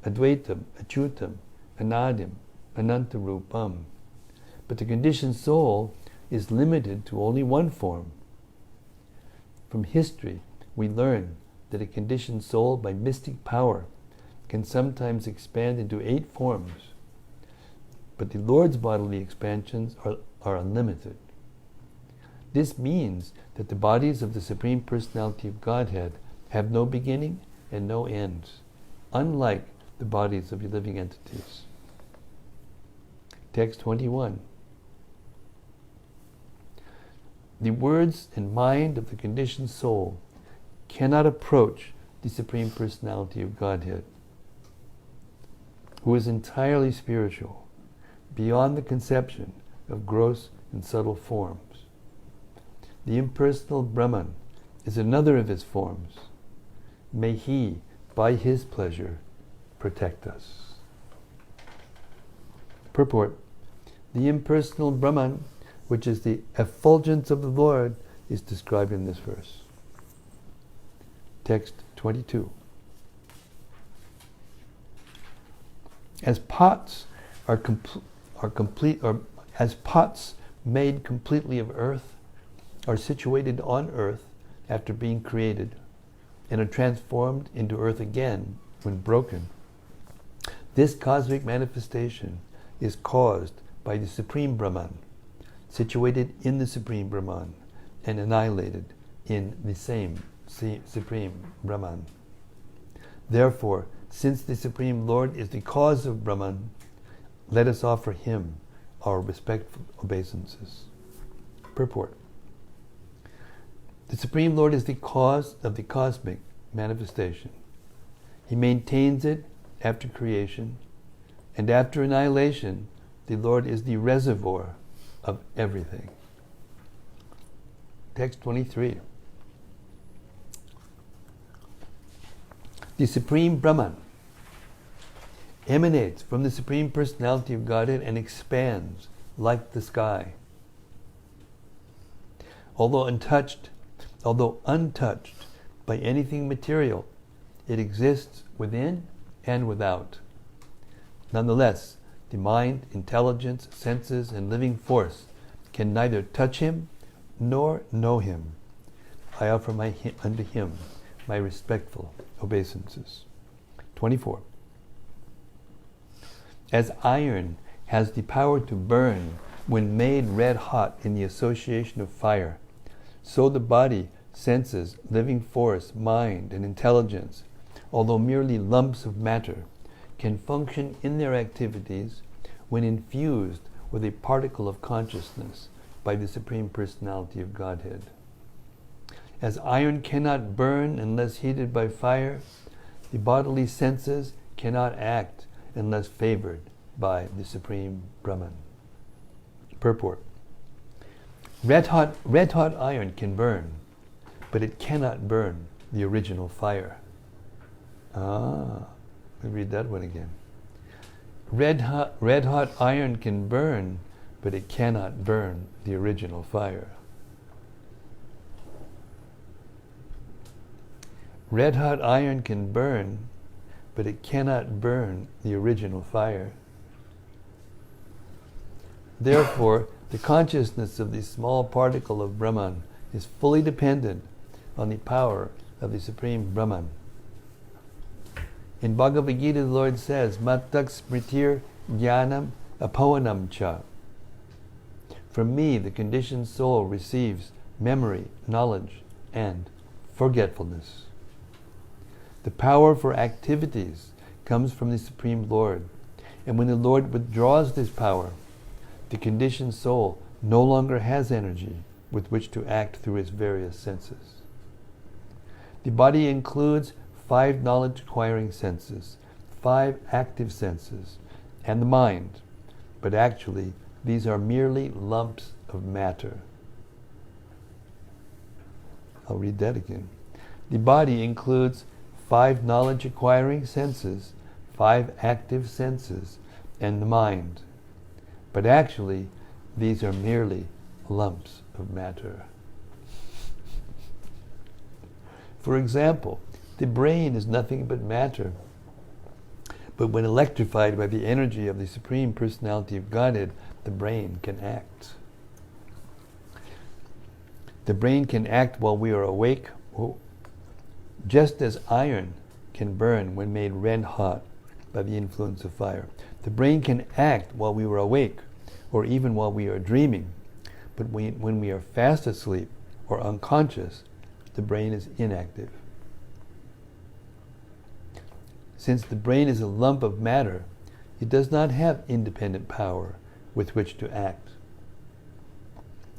Advaitam, Achyutam, Anadim, Anantarupam. But the conditioned soul is limited to only one form. From history, we learn that a conditioned soul, by mystic power, can sometimes expand into 8 forms. But the Lord's bodily expansions are unlimited. This means that the bodies of the Supreme Personality of Godhead have no beginning and no end, unlike the bodies of the living entities. Text 21. The words and mind of the conditioned soul cannot approach the Supreme Personality of Godhead, who is entirely spiritual, beyond the conception of gross and subtle forms. The impersonal Brahman is another of his forms. May he, by his pleasure, protect us. Purport. The impersonal Brahman, which is the effulgence of the Lord, is described in this verse. Text 22. As pots as pots made completely of earth are situated on earth after being created and are transformed into earth again when broken, this cosmic manifestation is caused by the Supreme Brahman, situated in the Supreme Brahman and annihilated in the same Supreme Brahman. Therefore, since the Supreme Lord is the cause of Brahman, let us offer him our respectful obeisances. Purport. The Supreme Lord is the cause of the cosmic manifestation. He maintains it after creation, and after annihilation, the Lord is the reservoir of everything. Text 23. The Supreme Brahman emanates from the Supreme Personality of Godhead and expands like the sky. Although untouched by anything material, it exists within and without. Nonetheless, the mind, intelligence, senses, and living force can neither touch him nor know him. I offer unto him my respectful obeisances. 24. As iron has the power to burn when made red hot in the association of fire, so the body, senses, living force, mind, and intelligence, although merely lumps of matter, can function in their activities when infused with a particle of consciousness by the Supreme Personality of Godhead. As iron cannot burn unless heated by fire, the bodily senses cannot act unless favored by the Supreme Brahman. Purport. Red hot iron can burn, but it cannot burn the original fire. Let me read that one again. Red hot iron can burn, but it cannot burn the original fire. Red-hot iron can burn, but it cannot burn the original fire. Therefore, the consciousness of the small particle of Brahman is fully dependent on the power of the Supreme Brahman. In Bhagavad Gita, the Lord says, Mattak smritir jnanam apavanam cha. From me, the conditioned soul receives memory, knowledge, and forgetfulness. The power for activities comes from the Supreme Lord. And when the Lord withdraws this power, the conditioned soul no longer has energy with which to act through its various senses. The body includes 5 knowledge-acquiring senses, 5 active senses, and the mind. But actually, these are merely lumps of matter. I'll read that again. The body includes 5 knowledge-acquiring senses, 5 active senses, and the mind. But actually, these are merely lumps of matter. For example, the brain is nothing but matter. But when electrified by the energy of the Supreme Personality of Godhead, the brain can act. The brain can act while we are awake, just as iron can burn when made red hot by the influence of fire. The brain can act while we are awake, or even while we are dreaming. But when we are fast asleep or unconscious, the brain is inactive. Since the brain is a lump of matter, it does not have independent power with which to act.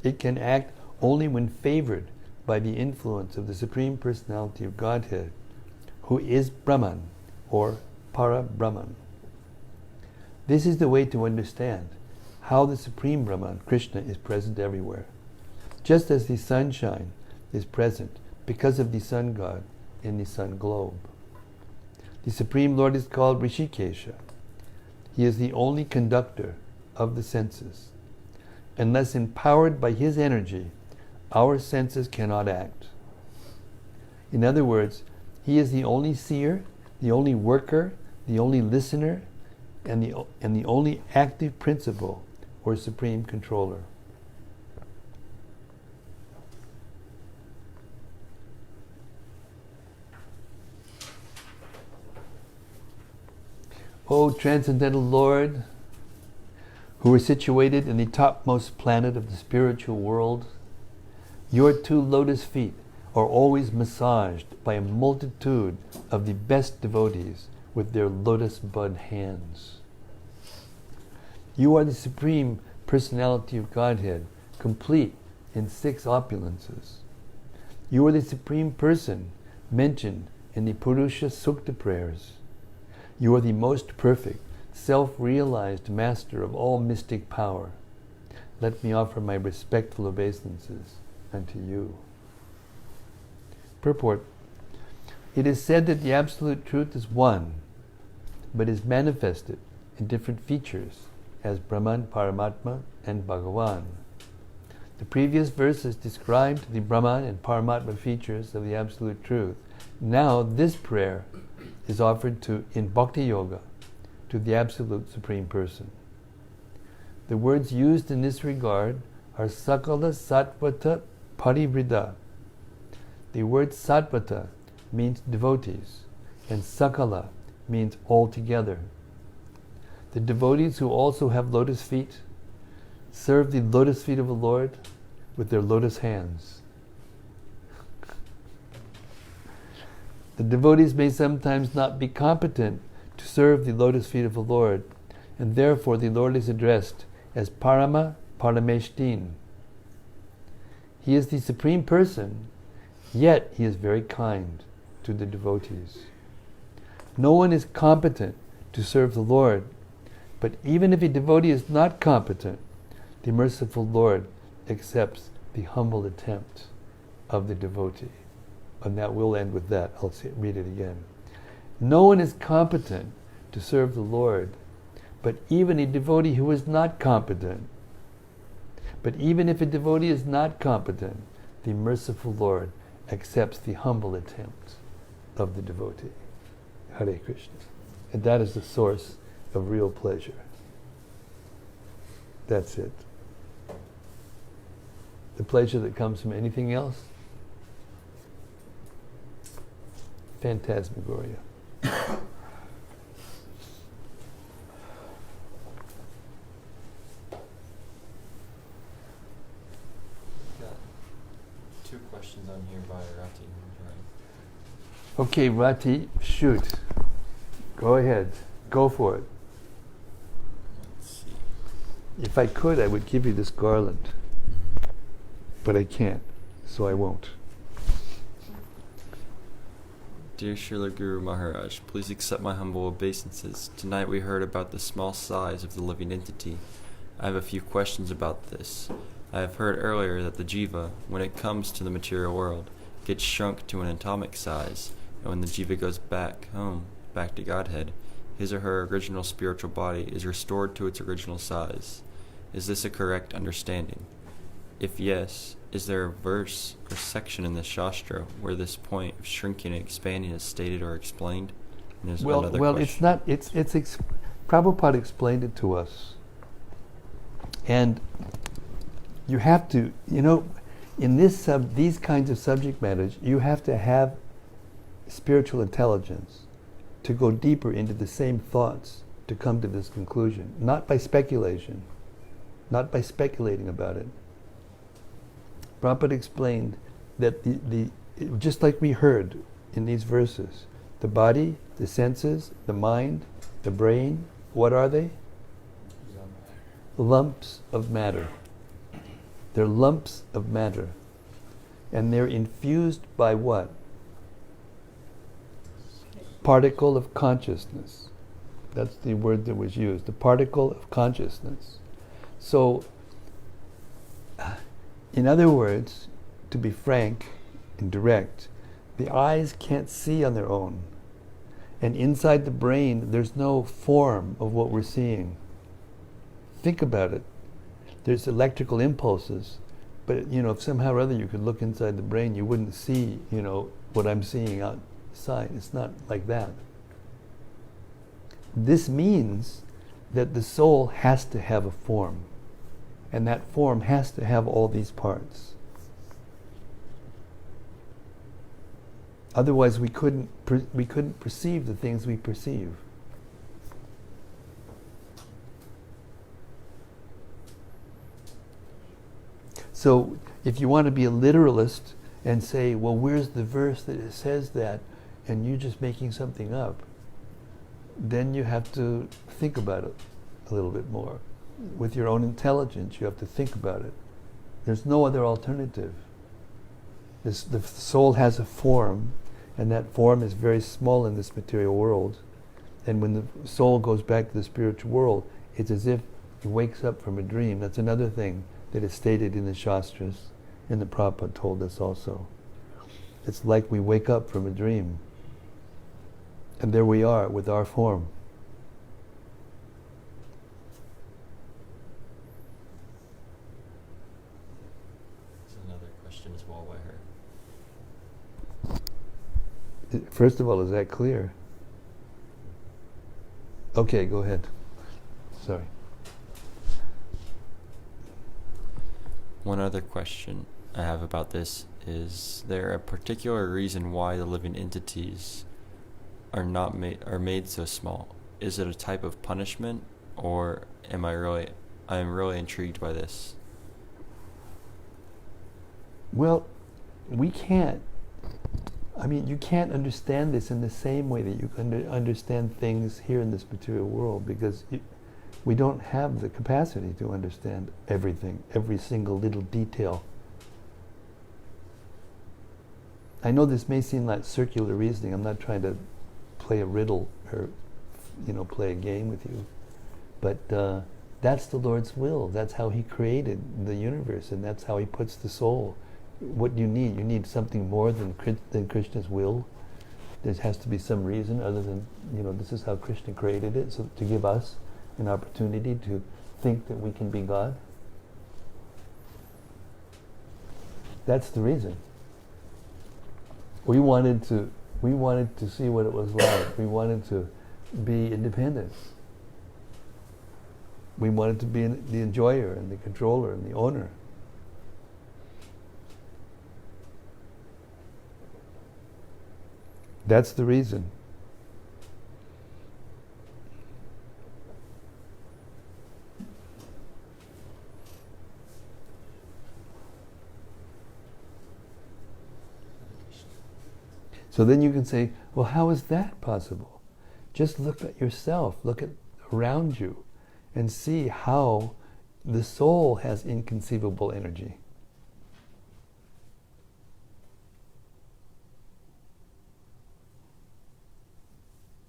It can act only when favored by the influence of the Supreme Personality of Godhead, who is Brahman, or Para Brahman. This is the way to understand how the Supreme Brahman, Krishna, is present everywhere. Just as the sunshine is present because of the sun god in the sun globe. The Supreme Lord is called Rishikesha. He is the only conductor of the senses. Unless empowered by his energy, our senses cannot act. In other words, he is the only seer, the only worker, the only listener, and the only active principle or supreme controller. O Transcendental Lord, who are situated in the topmost planet of the spiritual world, your 2 lotus feet are always massaged by a multitude of the best devotees with their lotus bud hands. You are the Supreme Personality of Godhead, complete in 6 opulences. You are the Supreme Person mentioned in the Purusha Sukta prayers. You are the most perfect, self-realized master of all mystic power. Let me offer my respectful obeisances unto you. Purport. It is said that the Absolute Truth is one, but is manifested in different features as Brahman, Paramatma, and Bhagavan. The previous verses described the Brahman and Paramatma features of the Absolute Truth. Now this prayer is offered in Bhakti Yoga to the Absolute Supreme Person. The words used in this regard are Sakala Sattvata Parivrida. The word Sattvata means devotees, and Sakala means altogether. The devotees who also have lotus feet serve the lotus feet of the Lord with their lotus hands. The devotees may sometimes not be competent to serve the lotus feet of the Lord, and therefore the Lord is addressed as Parama Parameshtin. He is the Supreme Person, yet he is very kind to the devotees. No one is competent to serve the Lord, but even if a devotee is not competent, the merciful Lord accepts the humble attempt of the devotee. And that will end with that. I'll read it again. No one is competent to serve the Lord, but even a devotee who is not competent But even if a devotee is not competent, the merciful Lord accepts the humble attempt of the devotee. Hare Krishna. And that is the source of real pleasure. That's it. The pleasure that comes from anything else, phantasmagoria. Got 2 questions on here by Rati. Okay, Rati, shoot. Go ahead. Go for it. Let's see. If I could, I would give you this garland. But I can't, so I won't. Dear Srila Guru Maharaj, please accept my humble obeisances. Tonight we heard about the small size of the living entity. I have a few questions about this. I have heard earlier that the jiva, when it comes to the material world, gets shrunk to an atomic size, and when the jiva goes back home, back to Godhead, his or her original spiritual body is restored to its original size. Is this a correct understanding? If yes, is there a verse or section in the Shastra where this point of shrinking and expanding is stated or explained? And there's another question. It's not. Prabhupada explained it to us, and you have to, in these kinds of subject matters, you have to have spiritual intelligence to go deeper into the same thoughts to come to this conclusion, not by speculation, not by speculating about it. Prabhupada explained that just like we heard in these verses, the body, the senses, the mind, the brain, what are they? Lumps of matter. They're lumps of matter. And they're infused by what? Particle of consciousness. That's the word that was used, the particle of consciousness. So, in other words, to be frank and direct, the eyes can't see on their own. And inside the brain, there's no form of what we're seeing. Think about it. There's electrical impulses, but if somehow or other you could look inside the brain, you wouldn't see, what I'm seeing outside. It's not like that. This means that the soul has to have a form. And that form has to have all these parts. Otherwise, we couldn't perceive the things we perceive. So, if you want to be a literalist and say, well, where's the verse that it says that, and you're just making something up, then you have to think about it a little bit more. With your own intelligence, you have to think about it. There's no other alternative. The soul has a form, and that form is very small in this material world. And when the soul goes back to the spiritual world, it's as if it wakes up from a dream. That's another thing that is stated in the Shastras, and the Prabhupada told us also. It's like we wake up from a dream. And there we are with our form. As well by her. First of all, is that clear? Okay, go ahead. Sorry. One other question I have about this is there a particular reason why the living entities are made so small? Is it a type of punishment, or I'm really intrigued by this? Well, you can't understand this in the same way that you can understand things here in this material world, because we don't have the capacity to understand everything, every single little detail. I know this may seem like circular reasoning. I'm not trying to play a riddle or, play a game with you. But that's the Lord's will. That's how He created the universe, and that's how He puts the soul. What do you need? You need something more than Krishna's will. There has to be some reason other than, this is how Krishna created it, so to give us an opportunity to think that we can be God. That's the reason. We wanted to see what it was like. We wanted to be independent. We wanted to be the enjoyer and the controller and the owner. That's the reason. So then you can say, well, how is that possible? Just look at yourself, look at around you, and see how the soul has inconceivable energy.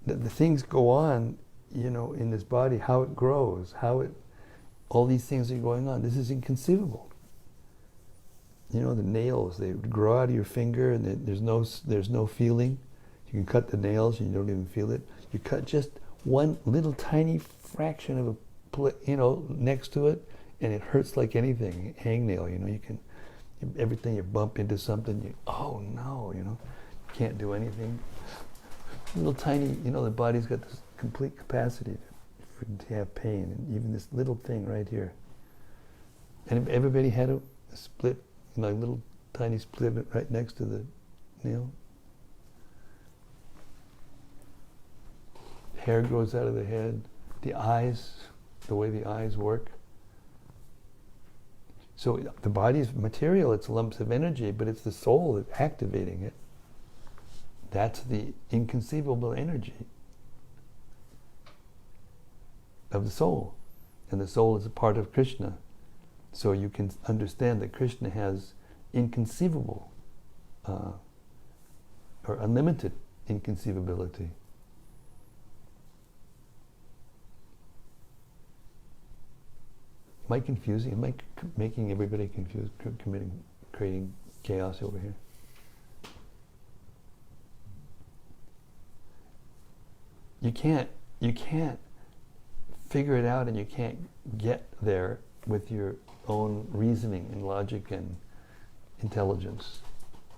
The things go on, in this body, how it grows, all these things are going on. This is inconceivable. The nails, they grow out of your finger and there's no feeling. You can cut the nails and you don't even feel it. You cut just one little tiny fraction of next to it, and it hurts like anything. Hangnail, everything you bump into something, oh no, you can't do anything. Little tiny, the body's got this complete capacity to have pain, and even this little thing right here. And everybody had a split, little tiny split right next to the nail. Hair grows out of the head. The eyes, the way the eyes work. So the body's material, it's lumps of energy, but it's the soul that's activating it. That's the inconceivable energy of the soul. And the soul is a part of Krishna. So you can understand that Krishna has inconceivable or unlimited inconceivability. Am I confusing? Am I making everybody confused, creating chaos over here? You can't figure it out, and you can't get there with your own reasoning and logic and intelligence.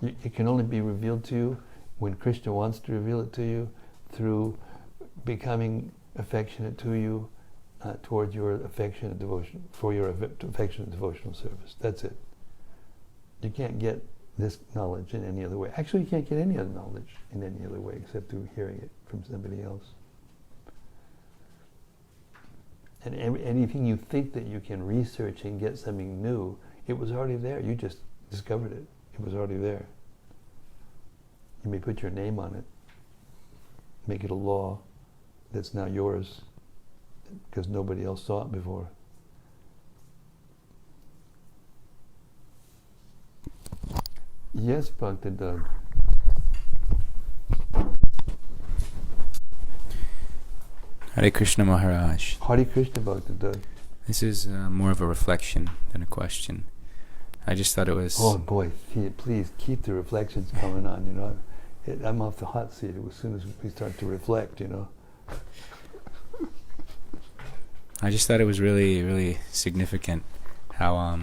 It can only be revealed to you when Krishna wants to reveal it to you, through becoming affectionate to you, toward your affectionate devotion, for your affectionate devotional service. That's it. You can't get this knowledge in any other way. Actually, you can't get any other knowledge in any other way except through hearing it from somebody else. And anything you think that you can research and get something new, it was already there. You just discovered it. It was already there. You may put your name on it, make it a law that's now yours, because nobody else saw it before. Yes, Bhakti Doug. Hare Krishna Maharaj. Hare Krishna Bhakti Doug. This is more of a reflection than a question. I just thought it was... Oh boy, please keep the reflections coming on, I'm off the hot seat as soon as we start to reflect, I just thought it was really, really significant how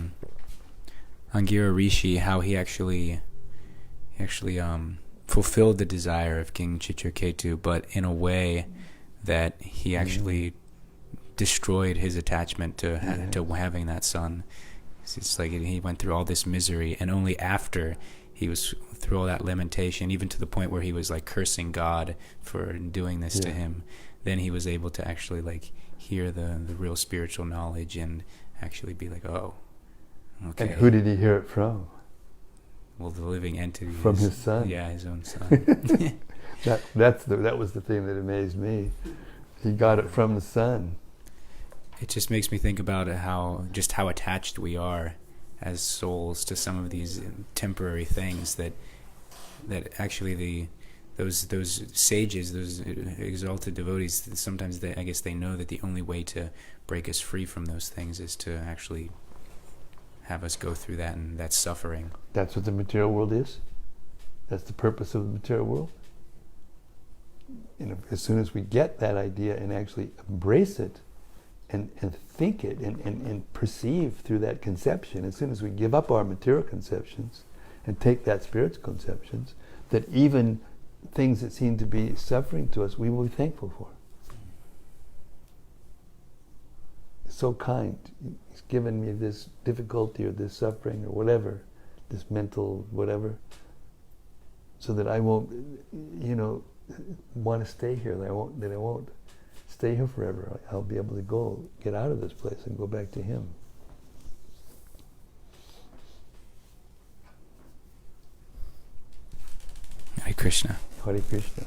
Angira Rishi, how he actually fulfilled the desire of King Citraketu, but in a way that he actually destroyed his attachment to having that son. It's like he went through all this misery, and only after he was through all that lamentation, even to the point where he was like cursing God for doing this to him, then he was able to actually like hear the real spiritual knowledge and actually be like, oh, okay. And who did he hear it from? Well, the living entity. From his son. Yeah, his own son. That was the thing that amazed me. He got it from the son. It just makes me think about how attached we are as souls to some of these temporary things that actually those sages, those exalted devotees, sometimes I guess they know that the only way to break us free from those things is to actually have us go through that and that suffering. That's what the material world is. That's the purpose of the material world. As soon as we get that idea and actually embrace it and think it and perceive through that conception, as soon as we give up our material conceptions and take that spiritual conceptions, that even things that seem to be suffering to us, we will be thankful for. So kind. He's given me this difficulty or this suffering or whatever, this mental whatever, so that I won't, want to stay here. That I won't stay here forever. I'll be able to get out of this place and go back to Him. Hare Krishna. Hare Krishna.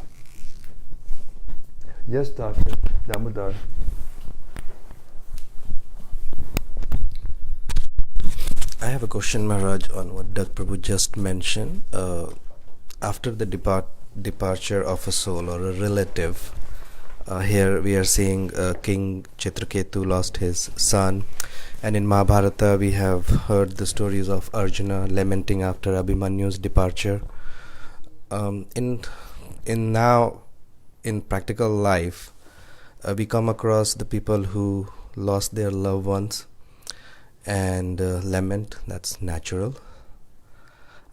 Yes, Dr. Damodar. I have a question, Maharaj, on what Dr. Prabhu just mentioned. After the departure of a soul or a relative, here we are seeing King Citraketu lost his son, and in Mahabharata we have heard the stories of Arjuna lamenting after Abhimanyu's departure. In practical life, we come across the people who lost their loved ones and lament. That's natural.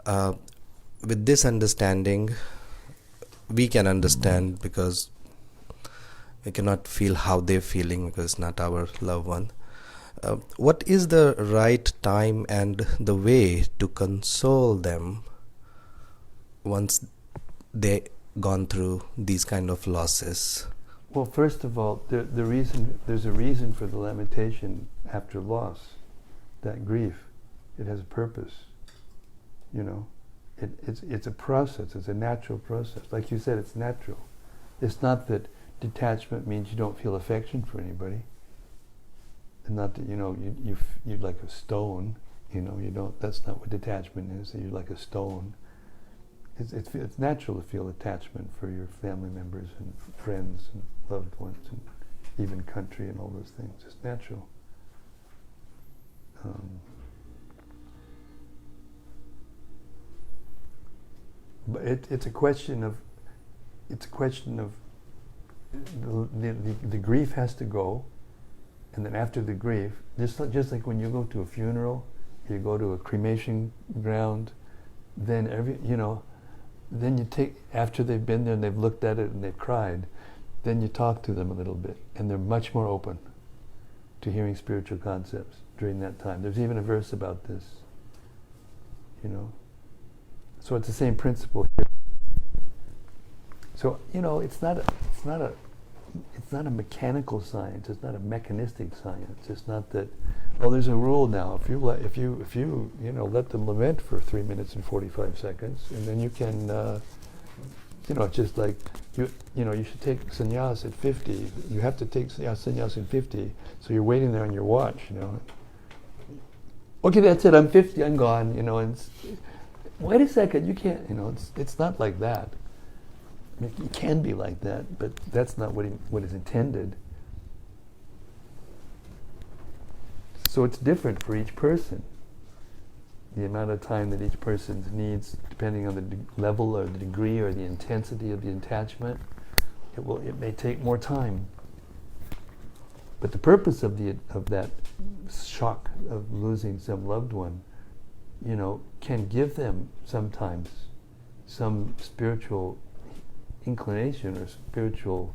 With this understanding, we can understand, because we cannot feel how they're feeling because it's not our loved one. What is the right time and the way to console them once they gone through these kind of losses? Well, first of all, there's a reason for the lamentation after loss, that grief. It has a purpose. It's a process. It's a natural process. Like you said, it's natural. It's not that detachment means you don't feel affection for anybody, and not that you're like a stone. You don't. That's not what detachment is. You're like a stone. It's natural to feel attachment for your family members and friends and loved ones and even country and all those things. It's natural. But it's a question of the grief has to go, and then after the grief, just like when you go to a funeral, you go to a cremation ground, then then you take, after they've been there and they've looked at it and they've cried, then you talk to them a little bit, and they're much more open to hearing spiritual concepts during that time. There's even a verse about this, So it's the same principle here. So it's not a mechanical science. It's not a mechanistic science. It's not that. Well, there's a rule now. If you let them lament for 3 minutes and 45 seconds, and then you can, it's just like you should take sannyas at 50. You have to take sannyas at 50. So you're waiting there on your watch. Okay, that's it. I'm 50. I'm gone. And wait a second. You can't. It's not like that. I mean, it can be like that, but that's not what is intended. So it's different for each person. The amount of time that each person needs, depending on the level or the degree or the intensity of the attachment, it may take more time. But the purpose of that shock of losing some loved one, can give them sometimes some spiritual inclination or spiritual,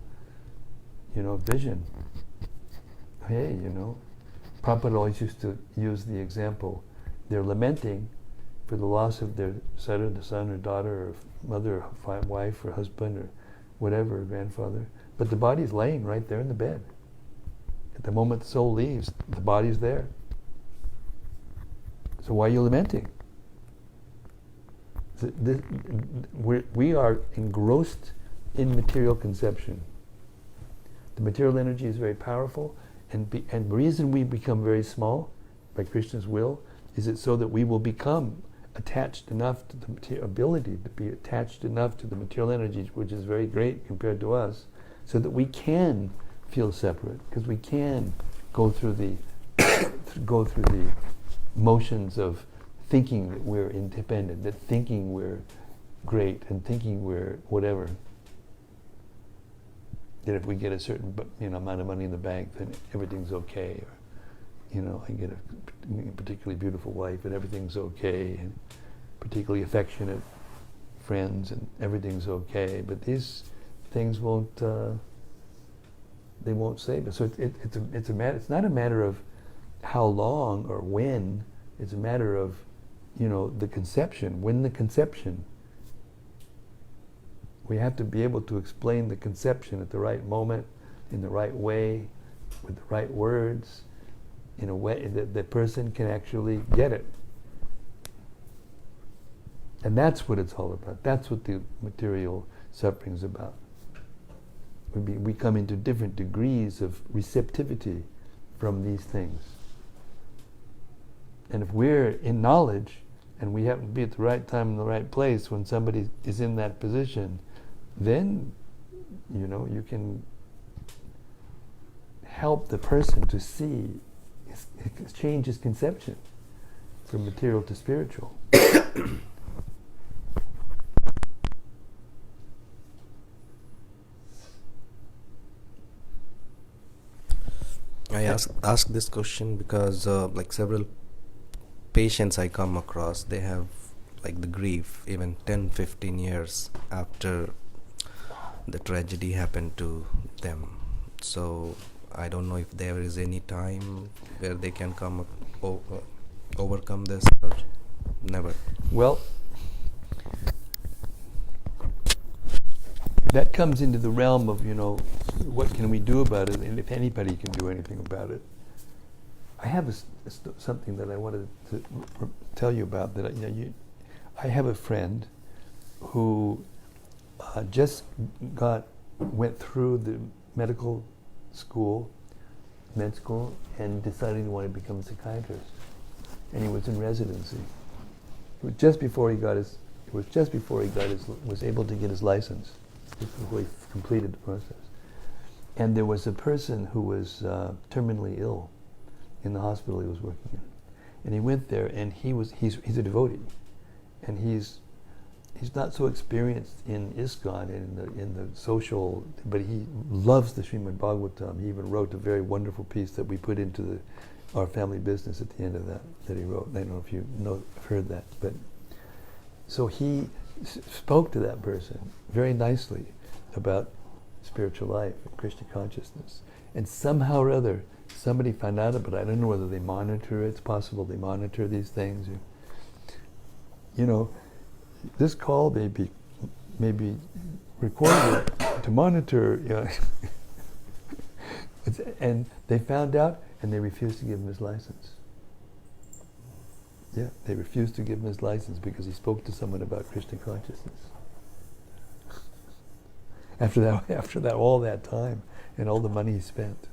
vision. Hey, Prabhupada always used to use the example, they're lamenting for the loss of their son or daughter or mother or wife or husband or whatever, grandfather, but the body's laying right there in the bed. At the moment the soul leaves, the body's there. So why are you lamenting? We are engrossed in material conception. The material energy is very powerful, and the reason we become very small, by Krishna's will, is it so that we will become attached enough to the ability to be attached enough to the material energy, which is very great compared to us, so that we can feel separate, because we can go through the motions of thinking that we're independent, that thinking we're great, and thinking we're whatever. that if we get a certain amount of money in the bank, then everything's okay. Or, I get a particularly beautiful wife and everything's okay, and particularly affectionate friends and everything's okay. But these things won't save us. So it's not a matter of how long or when. It's a matter of the conception. When the conception. We have to be able to explain the conception at the right moment, in the right way, with the right words, in a way that the person can actually get it. And that's what it's all about. That's what the material suffering is about. We come into different degrees of receptivity from these things. And if we're in knowledge, and we happen to be at the right time in the right place when somebody is in that position, then, you can help the person to see, change his conception from material to spiritual. I ask this question because like several patients I come across, they have like the grief even 10-15 years after the tragedy happened to them. So I don't know if there is any time where they can come overcome this, or never. Well, that comes into the realm of, what can we do about it, and if anybody can do anything about it. I have something that I wanted to tell you about. That I have a friend who just went through the med school, and decided he wanted to become a psychiatrist, and he was in residency. It was just before he was able to get his license, just before he completed the process. And there was a person who was terminally ill in the hospital he was working in, and he went there, and he's a devotee, and he's not so experienced in ISKCON in the social, but he loves the Srimad-Bhagavatam. He even wrote a very wonderful piece that we put into our family business at the end of that he wrote. I don't know if you heard that, but so he spoke to that person very nicely about spiritual life and Krishna consciousness, and somehow or other somebody found out about it. I don't know whether they monitor it. It's possible they monitor these things. This call may be recorded to monitor, and they found out, and they refused to give him his license. Yeah, they refused to give him his license because he spoke to someone about Krishna consciousness. After that, all that time and all the money he spent.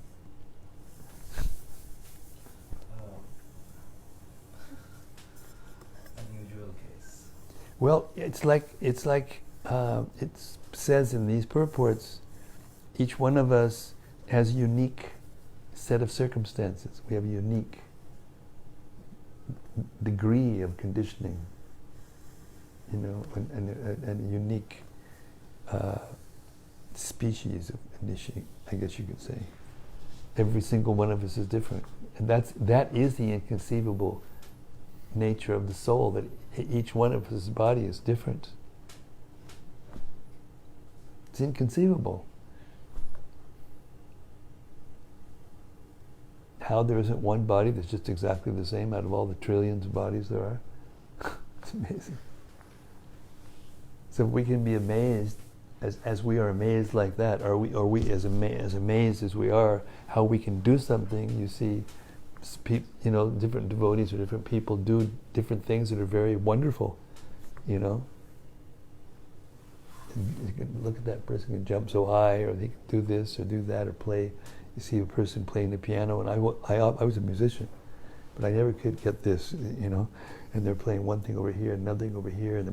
Unusual case. Well, it's like it says in these purports, each one of us has a unique set of circumstances. We have a unique degree of conditioning, and a unique species of conditioning, I guess you could say. Every single one of us is different, and that is the inconceivable nature of the soul, that each one of his body is different. It's inconceivable. How there isn't one body that's just exactly the same out of all the trillions of bodies there are. It's amazing. So if we can be amazed as we are amazed like that, are we as amazed as we are how we can do something. You see different devotees or different people do different things that are very wonderful, And you can look at that person can jump so high, or they can do this or do that, or play. You see a person playing the piano, and I was a musician, but I never could get this, And they're playing one thing over here, another thing over here, and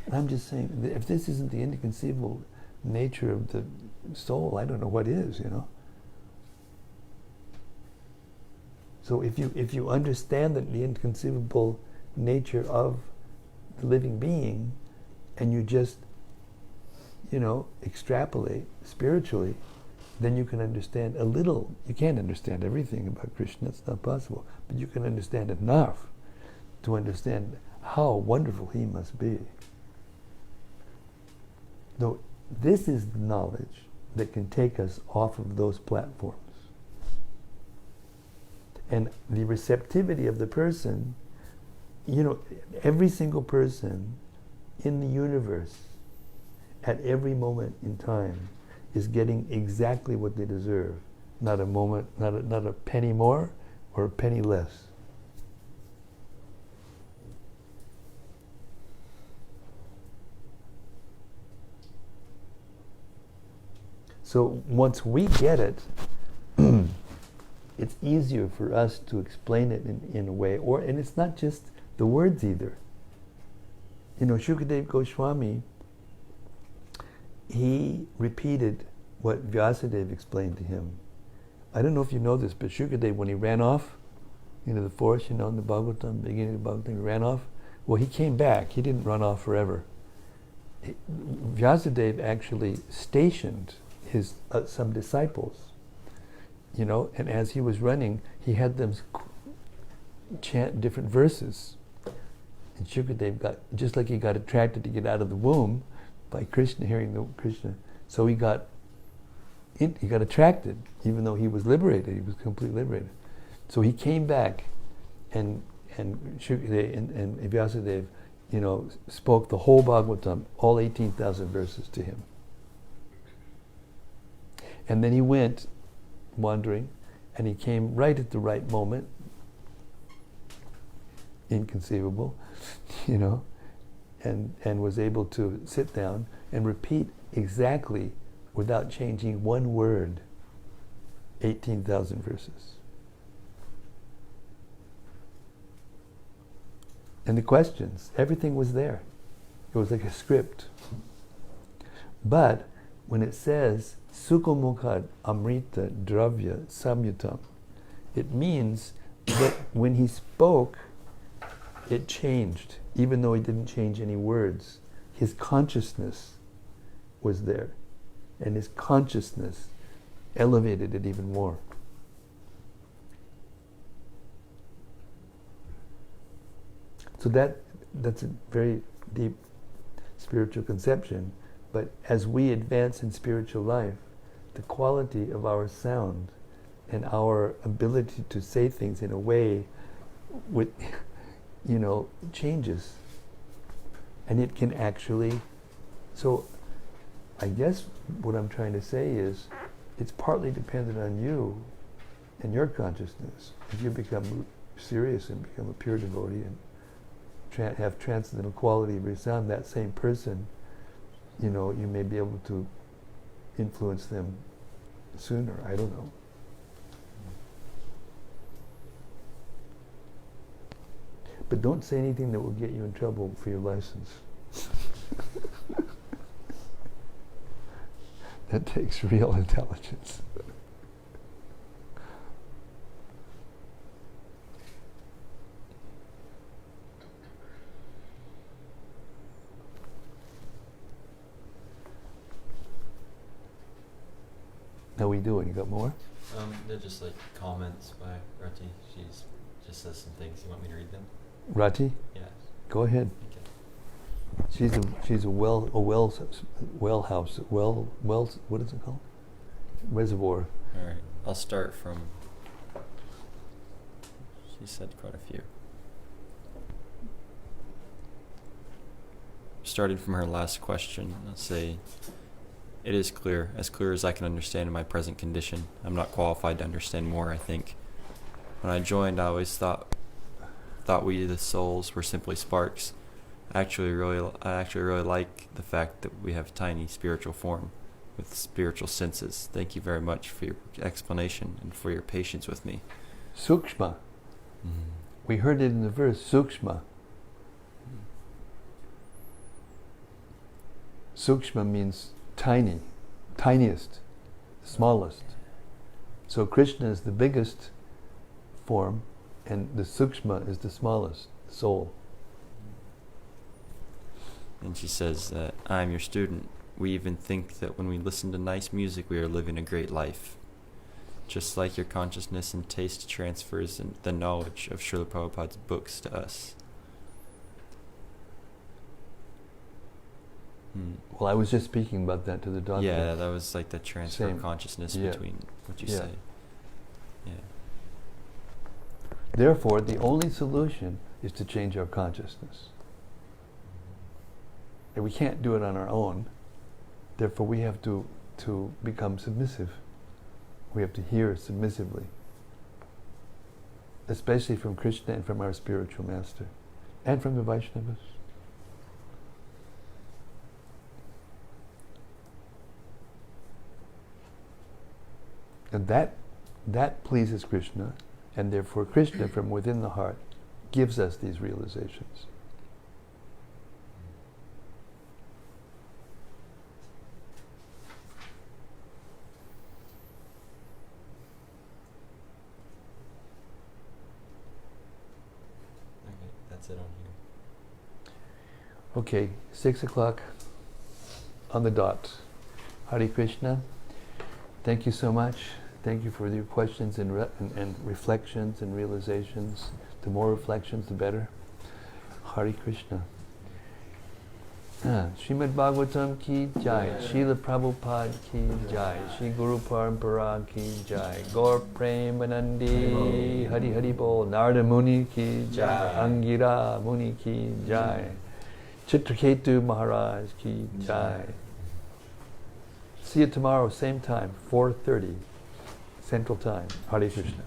and I'm just saying, if this isn't the inconceivable nature of the soul, I don't know what is, So if you understand the inconceivable nature of the living being, and you just extrapolate spiritually, then you can understand a little. You can't understand everything about Krishna, it's not possible, but you can understand enough to understand how wonderful he must be. No, this is the knowledge that can take us off of those platforms. And the receptivity of the person, every single person in the universe at every moment in time is getting exactly what they deserve. Not a moment, not a penny more or a penny less. So once we get it, it's easier for us to explain it in a way, and it's not just the words either. Shukadev Goswami, he repeated what Vyasadeva explained to him. I don't know if you know this, but Shukadev, when he ran off into the forest, in the Bhagavatam, beginning of the Bhagavatam, he ran off. Well, he came back. He didn't run off forever. Vyasadeva actually stationed his some disciples, and as he was running, he had them chant different verses. And Shukadev just like he got attracted to get out of the womb by Krishna, hearing the Krishna, so he got attracted, even though he was liberated. He was completely liberated. So he came back, and Shukadev and Vyasadeva, spoke the whole Bhagavatam, all 18,000 verses to him. And then he went wandering, and he came right at the right moment, inconceivable, and was able to sit down and repeat exactly, without changing one word, 18,000 verses. And the questions, everything was there. It was like a script. But when it says Sukhamukad Amrita Dravya Samyutam, it means that when he spoke, it changed, even though he didn't change any words. His consciousness was there, and his consciousness elevated it even more. So that's a very deep spiritual conception. But as we advance in spiritual life, the quality of our sound and our ability to say things in a way with, changes. And it can actually, so I guess what I'm trying to say is, it's partly dependent on you and your consciousness. If you become serious and become a pure devotee and have transcendental quality of your sound, that same person, you may be able to influence them sooner. I don't know. But don't say anything that will get you in trouble for your license. That takes real intelligence. How we doing? You got more? They're just like comments by Rati. She's just says some things. You want me to read them? Rati? Yes. Go ahead. Okay. She's a well house, what is it called? Reservoir. All right. I'll start from. She said quite a few. Starting from her last question, let's say, it is clear as I can understand in my present condition. I'm not qualified to understand more, I think. When I joined, I always thought we, the souls, were simply sparks. I actually really like the fact that we have tiny spiritual form with spiritual senses. Thank you very much for your explanation and for your patience with me. Sukshma. Mm-hmm. We heard it in the verse, Sukshma. Sukshma means tiny, tiniest, smallest. So Krishna is the biggest form, and the Sukshma is the smallest soul. And she says that I am your student. we even think that when we listen to nice music, we are living a great life. Just like your consciousness and taste transfers and the knowledge of Srila Prabhupada's books to us. Well, I was just speaking about that to the doctor. Yeah, that was like the transfer Same. of consciousness Yeah. between what you Yeah. say. Yeah. Therefore, the only solution is to change our consciousness. And we can't do it on our own. Therefore, we have to become submissive. We have to hear submissively, especially from Krishna and from our spiritual master, and from the Vaishnavas. And that pleases Krishna, and therefore Krishna from within the heart gives us these realizations. Okay, that's it on here. Okay, 6 o'clock on the dot. Hare Krishna. Thank you so much. Thank you for your questions and reflections and realizations. The more reflections, the better. Hare Krishna. Srimad-Bhagavatam ki jai. Srila Prabhupada ki jai. Shri Guru Parampara ki jai. Gaur Premanandi. Hari Hari Bol. Narada Muni ki jai. Angira Muni ki jai. Citraketu Maharaj ki jai. See you tomorrow, same time, 4:30 Central Time. Hare Krishna.